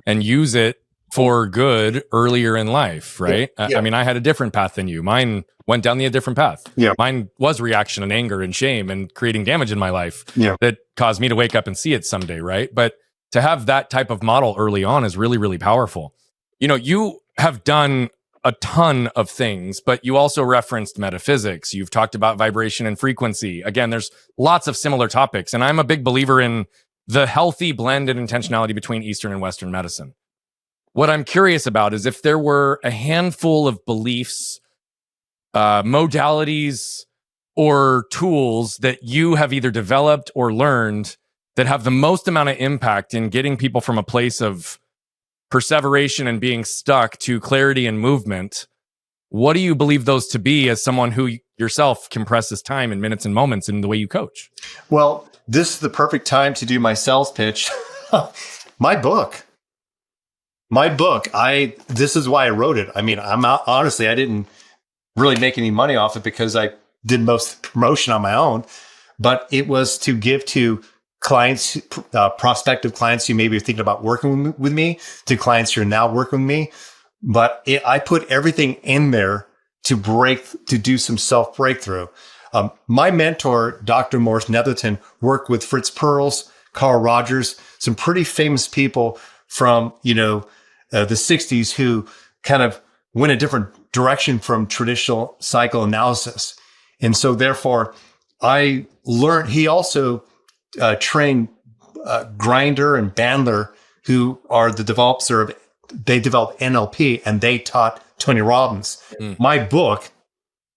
and use it for good earlier in life, right? I mean, I had a different path than you. Mine went down the different path. Yeah. Mine was reaction and anger and shame and creating damage in my life that caused me to wake up and see it someday, right? But to have that type of model early on is really, really powerful. You have done a ton of things, but you also referenced metaphysics. You've talked about vibration and frequency. Again, there's lots of similar topics. And I'm a big believer in the healthy blended intentionality between Eastern and Western medicine. What I'm curious about is if there were a handful of beliefs, modalities, or tools that you have either developed or learned that have the most amount of impact in getting people from a place of perseveration and being stuck to clarity and movement. What do you believe those to be as someone who yourself compresses time in minutes and moments in the way you coach? Well, this is the perfect time to do my sales pitch. My book. This is why I wrote it. I mean, honestly, I didn't really make any money off it because I did most of the promotion on my own, but it was to give to clients, prospective clients who maybe are thinking about working with me, to clients who are now working with me. But I put everything in there to do some self-breakthrough. My mentor, Dr. Morris Netherton, worked with Fritz Perls, Carl Rogers, some pretty famous people from, the 60s who kind of went a different direction from traditional psychoanalysis. And so therefore I learned, he also trained Grinder and Bandler, who are the developers of, they developed NLP and they taught Tony Robbins. My book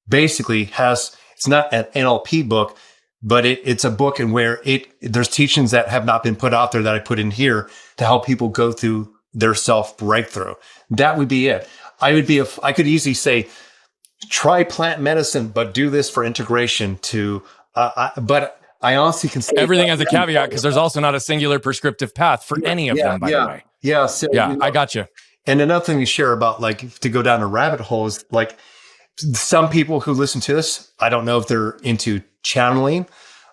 basically has, it's not an NLP book, but it's a book in where there's teachings that have not been put out there that I put in here to help people go through their self breakthrough. That would be it. I could easily say, try plant medicine, but do this for integration to, but I honestly can say everything has a caveat, because there's also not a singular prescriptive path for any of them, by the way. Yeah. So, I got you. And another thing to share about, like, to go down a rabbit hole is, like, some people who listen to this, I don't know if they're into channeling,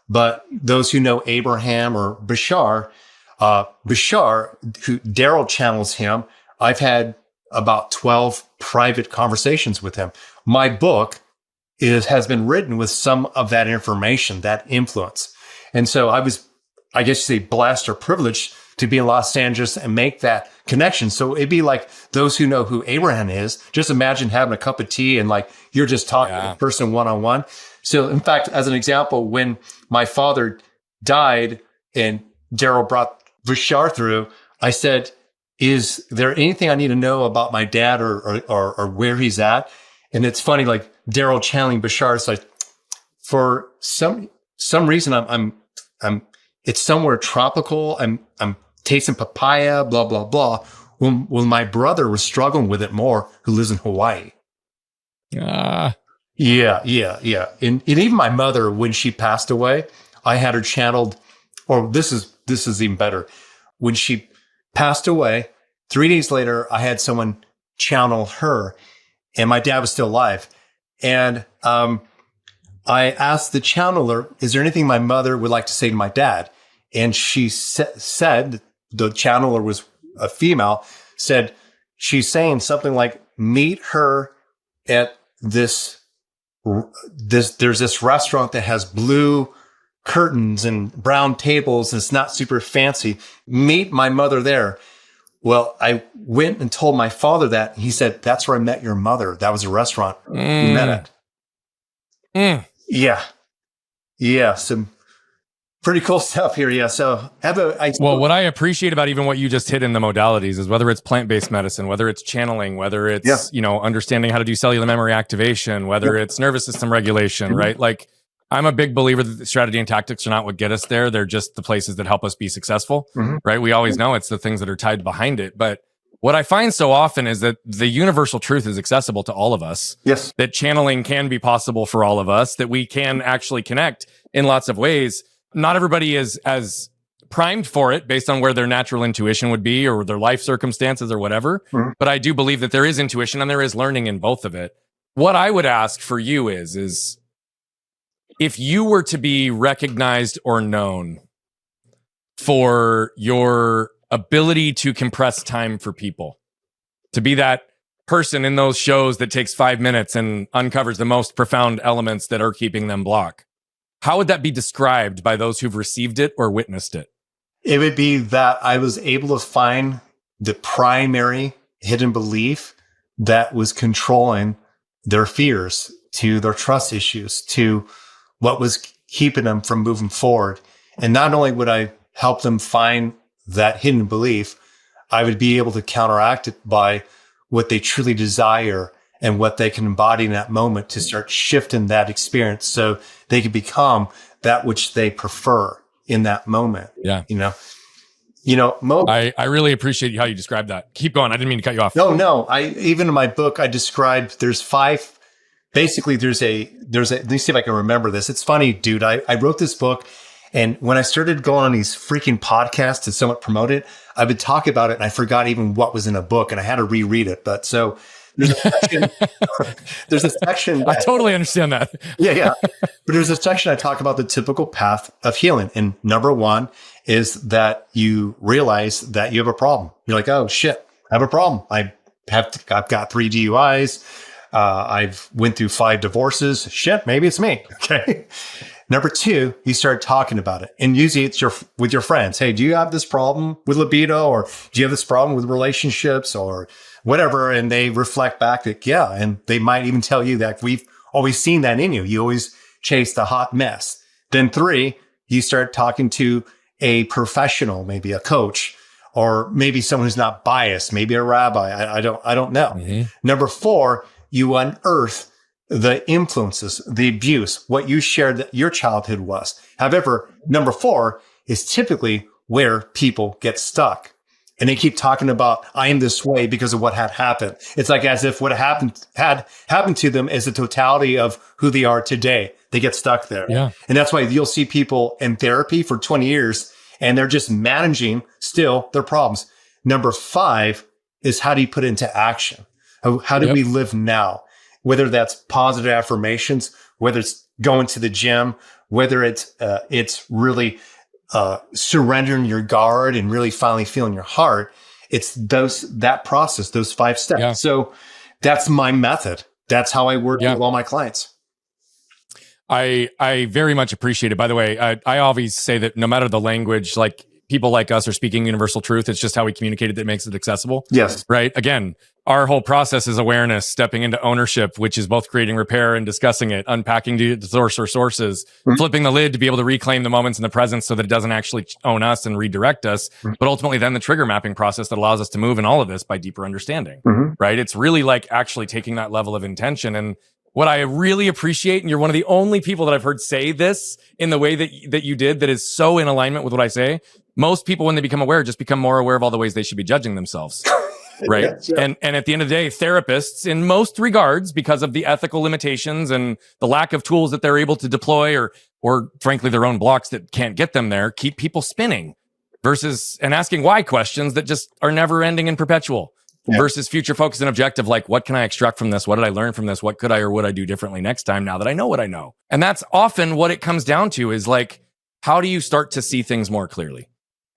but those who know Abraham or Bashar, who Daryl channels him, I've had about 12 private conversations with him. My book has been written with some of that information, that influence. And so I was, I guess you say, blessed or privileged to be in Los Angeles and make that connection. So it'd be like those who know who Abraham is, just imagine having a cup of tea and, like, you're just talking to the person one-on-one. So in fact, as an example, when my father died and Daryl brought Bashar through, I said, is there anything I need to know about my dad or where he's at? And it's funny, like, Daryl channeling Bashar, it's like, for some reason, I'm it's somewhere tropical. I'm tasting papaya, blah, blah, blah. When my brother was struggling with it more, who lives in Hawaii. Yeah. And even my mother, when she passed away, I had her channeled, or this is even better. When she passed away, 3 days later, I had someone channel her, and my dad was still alive. And I asked the channeler, is there anything my mother would like to say to my dad? And she said, the channeler was a female, said, she's saying something like, meet her at there's this restaurant that has blue curtains and brown tables, and it's not super fancy. Meet my mother there. Well, I went and told my father that. He said, that's where I met your mother. That was a restaurant we met at. Yeah. Some pretty cool stuff here. Yeah. So what I appreciate about even what you just hit in the modalities is whether it's plant-based medicine, whether it's channeling, whether it's, understanding how to do cellular memory activation, whether it's nervous system regulation, right? Like, I'm a big believer that the strategy and tactics are not what get us there. They're just the places that help us be successful, right? We always know it's the things that are tied behind it. But what I find so often is that the universal truth is accessible to all of us. Yes. That channeling can be possible for all of us, that we can actually connect in lots of ways. Not everybody is as primed for it based on where their natural intuition would be or their life circumstances or whatever. But I do believe that there is intuition and there is learning in both of it. What I would ask for you is if you were to be recognized or known for your ability to compress time for people, to be that person in those shows that takes 5 minutes and uncovers the most profound elements that are keeping them blocked, how would that be described by those who've received it or witnessed it? It would be that I was able to find the primary hidden belief that was controlling their fears, to their trust issues, to what was keeping them from moving forward. And not only would I help them find that hidden belief, I would be able to counteract it by what they truly desire and what they can embody in that moment to start shifting that experience so they can become that which they prefer in that moment. Yeah. I really appreciate how you described that. Keep going. I didn't mean to cut you off. No. Even in my book, I described, there's 5. Basically, there's a, let me see if I can remember this. It's funny, dude. I wrote this book, and when I started going on these freaking podcasts to somewhat promote it, I would talk about it and I forgot even what was in a book, and I had to reread it. But so there's a section, I totally understand that. Yeah. But there's a section I talk about the typical path of healing. And number 1 is that you realize that you have a problem. You're like, oh shit, I have a problem. I've got 3 DUIs. I've went through 5 divorces. Shit, maybe it's me. Okay. Number two, you start talking about it. And usually it's with your friends. Hey, do you have this problem with libido? Or do you have this problem with relationships or whatever? And they reflect back that, yeah. And they might even tell you that we've always seen that in you. You always chase the hot mess. Then three, you start talking to a professional, maybe a coach, or maybe someone who's not biased, maybe a rabbi. I don't know. Mm-hmm. Number four, you unearth the influences, the abuse, what you shared that your childhood was. However, number four is typically where people get stuck. And they keep talking about, I am this way because of what had happened. It's like as if what had happened to them is the totality of who they are today. They get stuck there. Yeah. And that's why you'll see people in therapy for 20 years and they're just managing still their problems. Number five is how do you put it into action? How do we live now? Whether that's positive affirmations, whether it's going to the gym, whether it's really surrendering your guard and really finally feeling your heart. It's that process, those 5 steps. Yeah. So that's my method. That's how I work with all my clients. I very much appreciate it. By the way, I always say that no matter the language, like people like us are speaking universal truth. It's just how we communicate it that makes it accessible. Yes. Right. Again, our whole process is awareness, stepping into ownership, which is both creating repair and discussing it, unpacking the source or sources, flipping the lid to be able to reclaim the moments in the present so that it doesn't actually own us and redirect us. But ultimately then the trigger mapping process that allows us to move in all of this by deeper understanding, right? It's really like actually taking that level of intention. And what I really appreciate, and you're one of the only people that I've heard say this in the way that you did that is so in alignment with what I say. Most people, when they become aware, just become more aware of all the ways they should be judging themselves. Right. Yes, yeah. And at the end of the day, therapists, in most regards, because of the ethical limitations and the lack of tools that they're able to deploy or frankly, their own blocks that can't get them there, keep people spinning and asking why questions that just are never ending and perpetual versus future focused and objective. Like, what can I extract from this? What did I learn from this? What could I or would I do differently next time now that I know what I know? And that's often what it comes down to is like, how do you start to see things more clearly?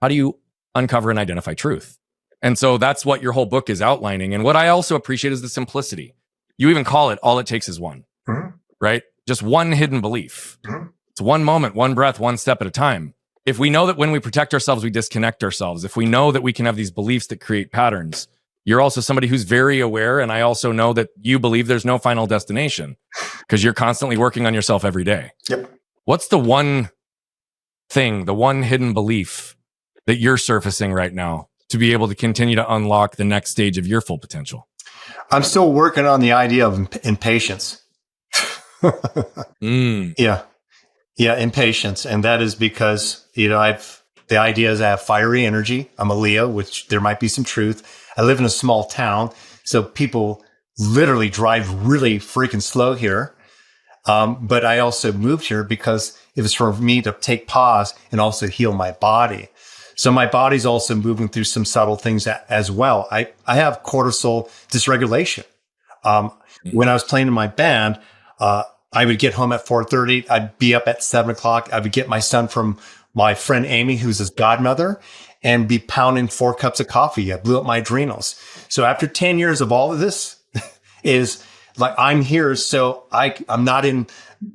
How do you uncover and identify truth? And so that's what your whole book is outlining. And what I also appreciate is the simplicity. You even call it, all it takes is one, right? Just one hidden belief. It's one moment, one breath, one step at a time. If we know that when we protect ourselves, we disconnect ourselves. If we know that we can have these beliefs that create patterns, you're also somebody who's very aware. And I also know that you believe there's no final destination because you're constantly working on yourself every day. Yep. What's the one thing, the one hidden belief that you're surfacing right now to be able to continue to unlock the next stage of your full potential? I'm still working on the idea of impatience. Yeah, impatience. And that is because, the idea is I have fiery energy. I'm a Leo, which there might be some truth. I live in a small town, so people literally drive really freaking slow here. But I also moved here because it was for me to take pause and also heal my body. So my body's also moving through some subtle things as well. I have cortisol dysregulation. When I was playing in my band, I would get home at 4:30. I'd be up at 7 o'clock. I would get my son from my friend Amy, who's his godmother, and be pounding 4 cups of coffee. I blew up my adrenals. So after 10 years of all of this is like, I'm here. So I'm not in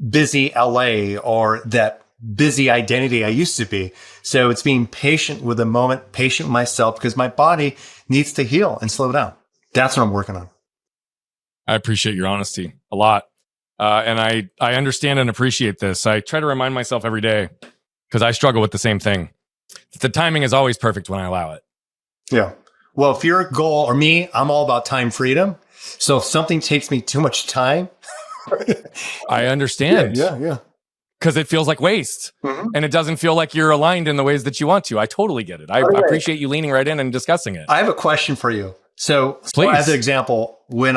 busy LA or that busy identity I used to be. So it's being patient with the moment, patient with myself, because my body needs to heal and slow down. That's what I'm working on. I appreciate your honesty a lot. And I understand and appreciate this. I try to remind myself every day because I struggle with the same thing. The timing is always perfect when I allow it. Yeah. Well, if you're a goal or me, I'm all about time freedom. So if something takes me too much time, I understand. Yeah. Because it feels like waste and it doesn't feel like you're aligned in the ways that you want to. I totally get it. I appreciate you leaning right in and discussing it. I have a question for you. So as an example, first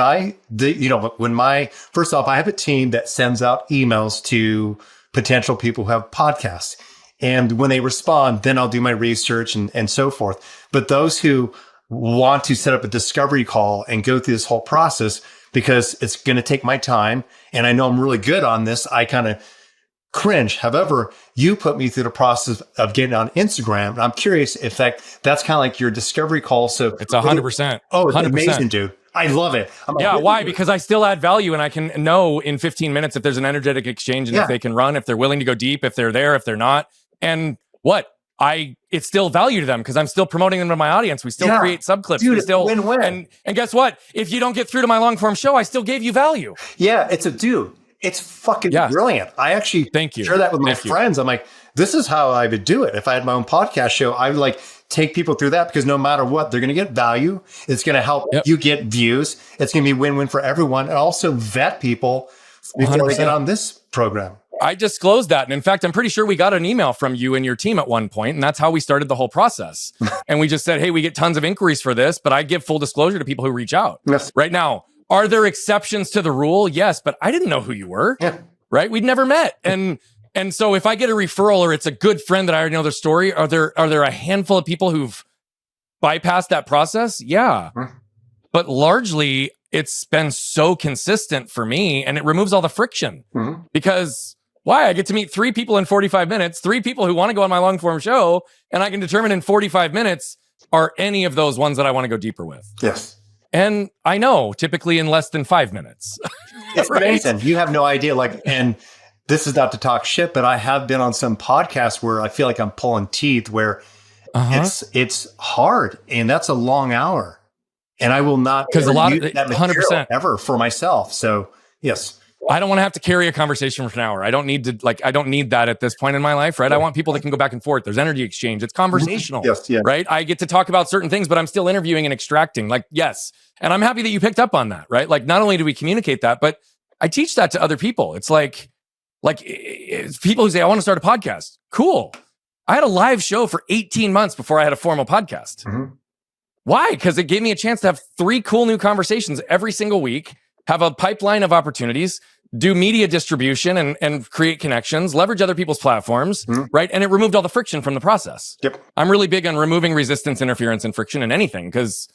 off, I have a team that sends out emails to potential people who have podcasts. And when they respond, then I'll do my research and so forth. But those who want to set up a discovery call and go through this whole process, because it's going to take my time and I know I'm really good on this, I kind of cringe. However, you put me through the process of getting on Instagram. And I'm curious if that's kind of like your discovery call. So it's 100%. Oh, it's 100%. Amazing, dude. I love it. Yeah, why? Because I still add value, and I can know in 15 minutes if there's an energetic exchange and if they can run, if they're willing to go deep, if they're there, if they're not. And it's still value to them because I'm still promoting them to my audience. We still create subclips. Dude, we still win-win. And guess what? If you don't get through to my long form show, I still gave you value. Yeah, it's fucking brilliant. I actually share that with my friends. I'm like, this is how I would do it. If I had my own podcast show, I would like take people through that because no matter what, they're going to get value. It's going to help you get views. It's going to be win-win for everyone. And also vet people before 100%. They get on this program. I disclosed that. And in fact, I'm pretty sure we got an email from you and your team at one point, and that's how we started the whole process. And we just said, hey, we get tons of inquiries for this, but I give full disclosure to people who reach out. Yes. Right now, are there exceptions to the rule? Yes, but I didn't know who you were. Yeah. Right? We'd never met. And so if I get a referral or it's a good friend that I already know their story, are there a handful of people who've bypassed that process? Yeah. But largely it's been so consistent for me and it removes all the friction because why? I get to meet 3 people in 45 minutes, 3 people who want to go on my long form show, and I can determine in 45 minutes, are any of those ones that I want to go deeper with? Yes. And I know typically in less than 5 minutes. It's amazing. You have no idea. And this is not to talk shit, but I have been on some podcasts where I feel like I'm pulling teeth where it's hard and that's a long hour. And I will not because a lot of that 100% ever for myself. So yes. I don't want to have to carry a conversation for an hour. I don't need to I don't need that at this point in my life, right? I want people that can go back and forth. There's energy exchange. It's conversational, right? I get to talk about certain things, but I'm still interviewing and extracting. Yes. And I'm happy that you picked up on that, right? Not only do we communicate that, but I teach that to other people. It's it's people who say, I want to start a podcast. Cool. I had a live show for 18 months before I had a formal podcast. Why? Because it gave me a chance to have 3 cool new conversations every single week, have a pipeline of opportunities, do media distribution and create connections, leverage other people's platforms, right? And it removed all the friction from the process. Yep. I'm really big on removing resistance, interference, and friction in anything because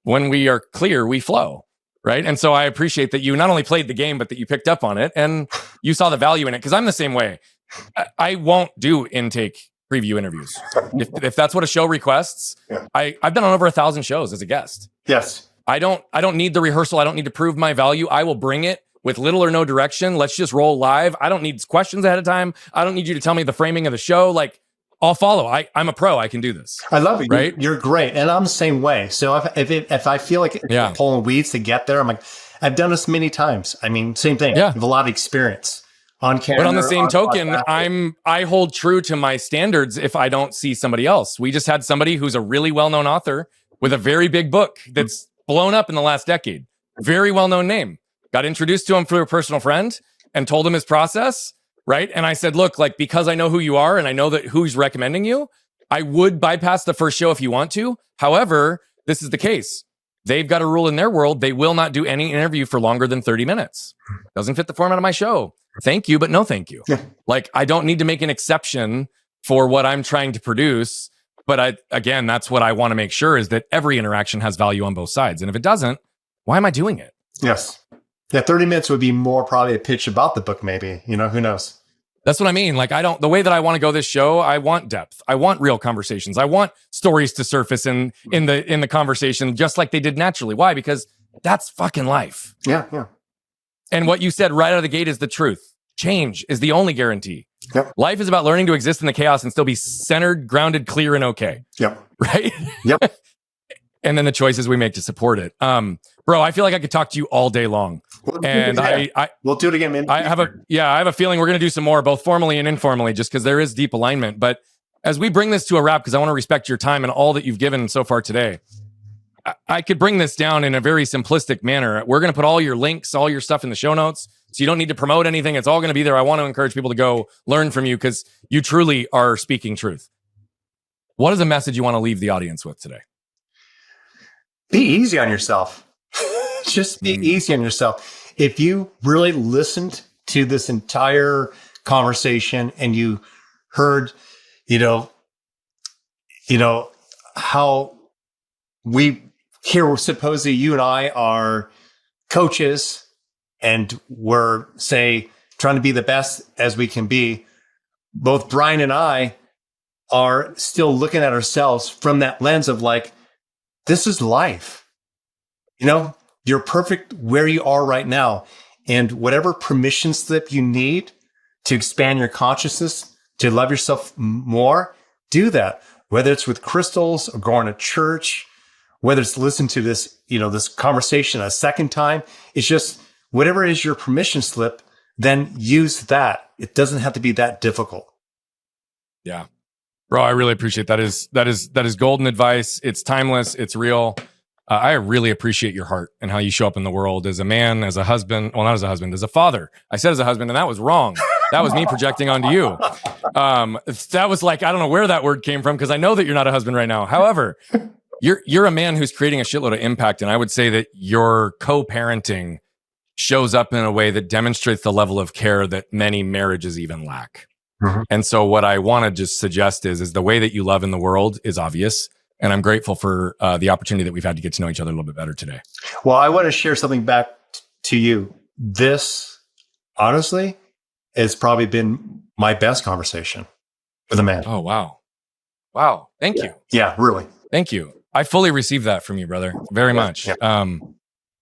when we are clear, we flow, right? And so I appreciate that you not only played the game, but that you picked up on it and you saw the value in it because I'm the same way. I won't do intake preview interviews. If that's what a show requests, I've been on over 1,000 shows as a guest. Yes. I don't need the rehearsal. I don't need to prove my value. I will bring it with little or no direction. Let's just roll live. I don't need questions ahead of time. I don't need you to tell me the framing of the show. I'll follow. I'm a pro. I can do this. I love it. Right? You're great. And I'm the same way. So if I feel like it's pulling weeds to get there, I'm like, I've done this many times. I mean, same thing. I have a lot of experience on camera. But on the same token, I hold true to my standards if I don't see somebody else. We just had somebody who's a really well-known author with a very big book that's blown up in the last decade. Very well-known name. Got introduced to him through a personal friend and told him his process, right? And I said, look, because I know who you are and I know that who's recommending you, I would bypass the first show if you want to. However, this is the case. They've got a rule in their world. They will not do any interview for longer than 30 minutes. Doesn't fit the format of my show. Thank you, but no thank you. Yeah. I don't need to make an exception for what I'm trying to produce. But again, that's what I want to make sure is that every interaction has value on both sides. And if it doesn't, why am I doing it? Yes. Yeah, 30 minutes would be more probably a pitch about the book, maybe. Who knows? That's what I mean. The way that I want to go this show, I want depth. I want real conversations. I want stories to surface in the conversation just like they did naturally. Why? Because that's fucking life. Yeah. And what you said right out of the gate is the truth. Change is the only guarantee. Yep. Life is about learning to exist in the chaos and still be centered, grounded, clear, and okay. Yep. Right? Yep. And then the choices we make to support it. Bro, I feel like I could talk to you all day long. We'll do it again, man. I have a feeling we're going to do some more, both formally and informally, just because there is deep alignment. But as we bring this to a wrap, because I want to respect your time and all that you've given so far today, I could bring this down in a very simplistic manner. We're going to put all your links, all your stuff in the show notes. So you don't need to promote anything. It's all going to be there. I want to encourage people to go learn from you because you truly are speaking truth. What is a message you want to leave the audience with today? Be easy on yourself. Just be easy on yourself. If you really listened to this entire conversation and you heard, how we here, supposedly you and I are coaches and we're, say, trying to be the best as we can be. Both Brian and I are still looking at ourselves from that lens of this is life. You're perfect where you are right now. And whatever permission slip you need to expand your consciousness, to love yourself more, do that. Whether it's with crystals or going to church, whether it's listen to this, this conversation a second time, it's just whatever is your permission slip, then use that. It doesn't have to be that difficult. Yeah. Bro, I really appreciate that. That is golden advice. It's timeless. It's real. I really appreciate your heart and how you show up in the world as a man, as a husband. Well, not as a husband, as a father. I said as a husband, and that was wrong. That was me projecting onto you. That was like, I don't know where that word came from because I know that you're not a husband right now. However, you're a man who's creating a shitload of impact. And I would say that your co-parenting shows up in a way that demonstrates the level of care that many marriages even lack. Mm-hmm. And so what I want to just suggest is the way that you love in the world is obvious. And I'm grateful for the opportunity that we've had to get to know each other a little bit better today. Well, I want to share something back to you. This, honestly, has probably been my best conversation with a man. Oh, wow. Wow. Thank you. Yeah, really. Thank you. I fully received that from you, brother. Very much. Yeah.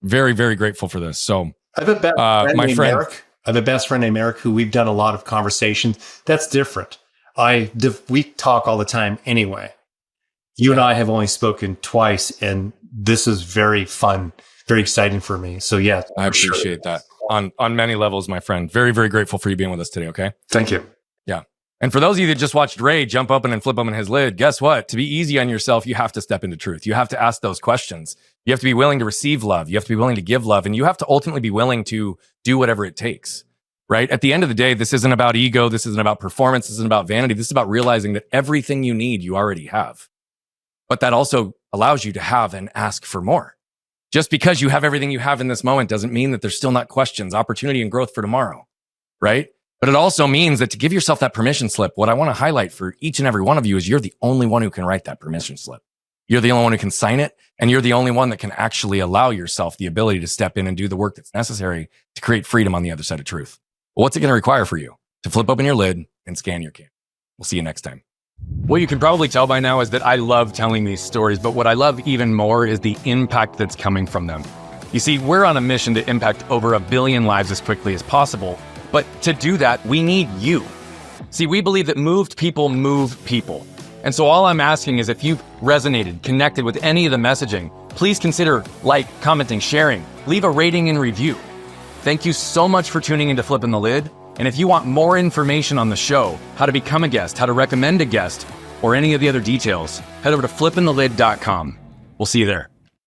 Very, very grateful for this. So I have a best friend named Eric. I have a best friend named Eric who we've done a lot of conversations. That's different. We talk all the time anyway. You and I have only spoken twice, and this is very fun, very exciting for me. So yeah, I appreciate that on many levels, my friend. Very, very grateful for you being with us today. Okay. Thank you. Yeah. And for those of you that just watched Ray jump open and flip open his lid, guess what? To be easy on yourself, you have to step into truth. You have to ask those questions. You have to be willing to receive love. You have to be willing to give love, and you have to ultimately be willing to do whatever it takes. Right? At the end of the day, this isn't about ego. This isn't about performance. This isn't about vanity. This is about realizing that everything you need, you already have. But that also allows you to have and ask for more. Just because you have everything you have in this moment doesn't mean that there's still not questions, opportunity, and growth for tomorrow, right? But it also means that to give yourself that permission slip, what I want to highlight for each and every one of you is you're the only one who can write that permission slip. You're the only one who can sign it, and you're the only one that can actually allow yourself the ability to step in and do the work that's necessary to create freedom on the other side of truth. Well, what's it going to require for you? To flip open your lid and scan your can. We'll see you next time. What you can probably tell by now is that I love telling these stories, but what I love even more is the impact that's coming from them. You see, we're on a mission to impact over 1 billion lives as quickly as possible, but to do that, we need you. See, we believe that moved people move people. And so all I'm asking is if you've resonated, connected with any of the messaging, please consider commenting, sharing, leave a rating and review. Thank you so much for tuning into Flipping the Lid. And if you want more information on the show, how to become a guest, how to recommend a guest, or any of the other details, head over to flippingthelid.com. We'll see you there.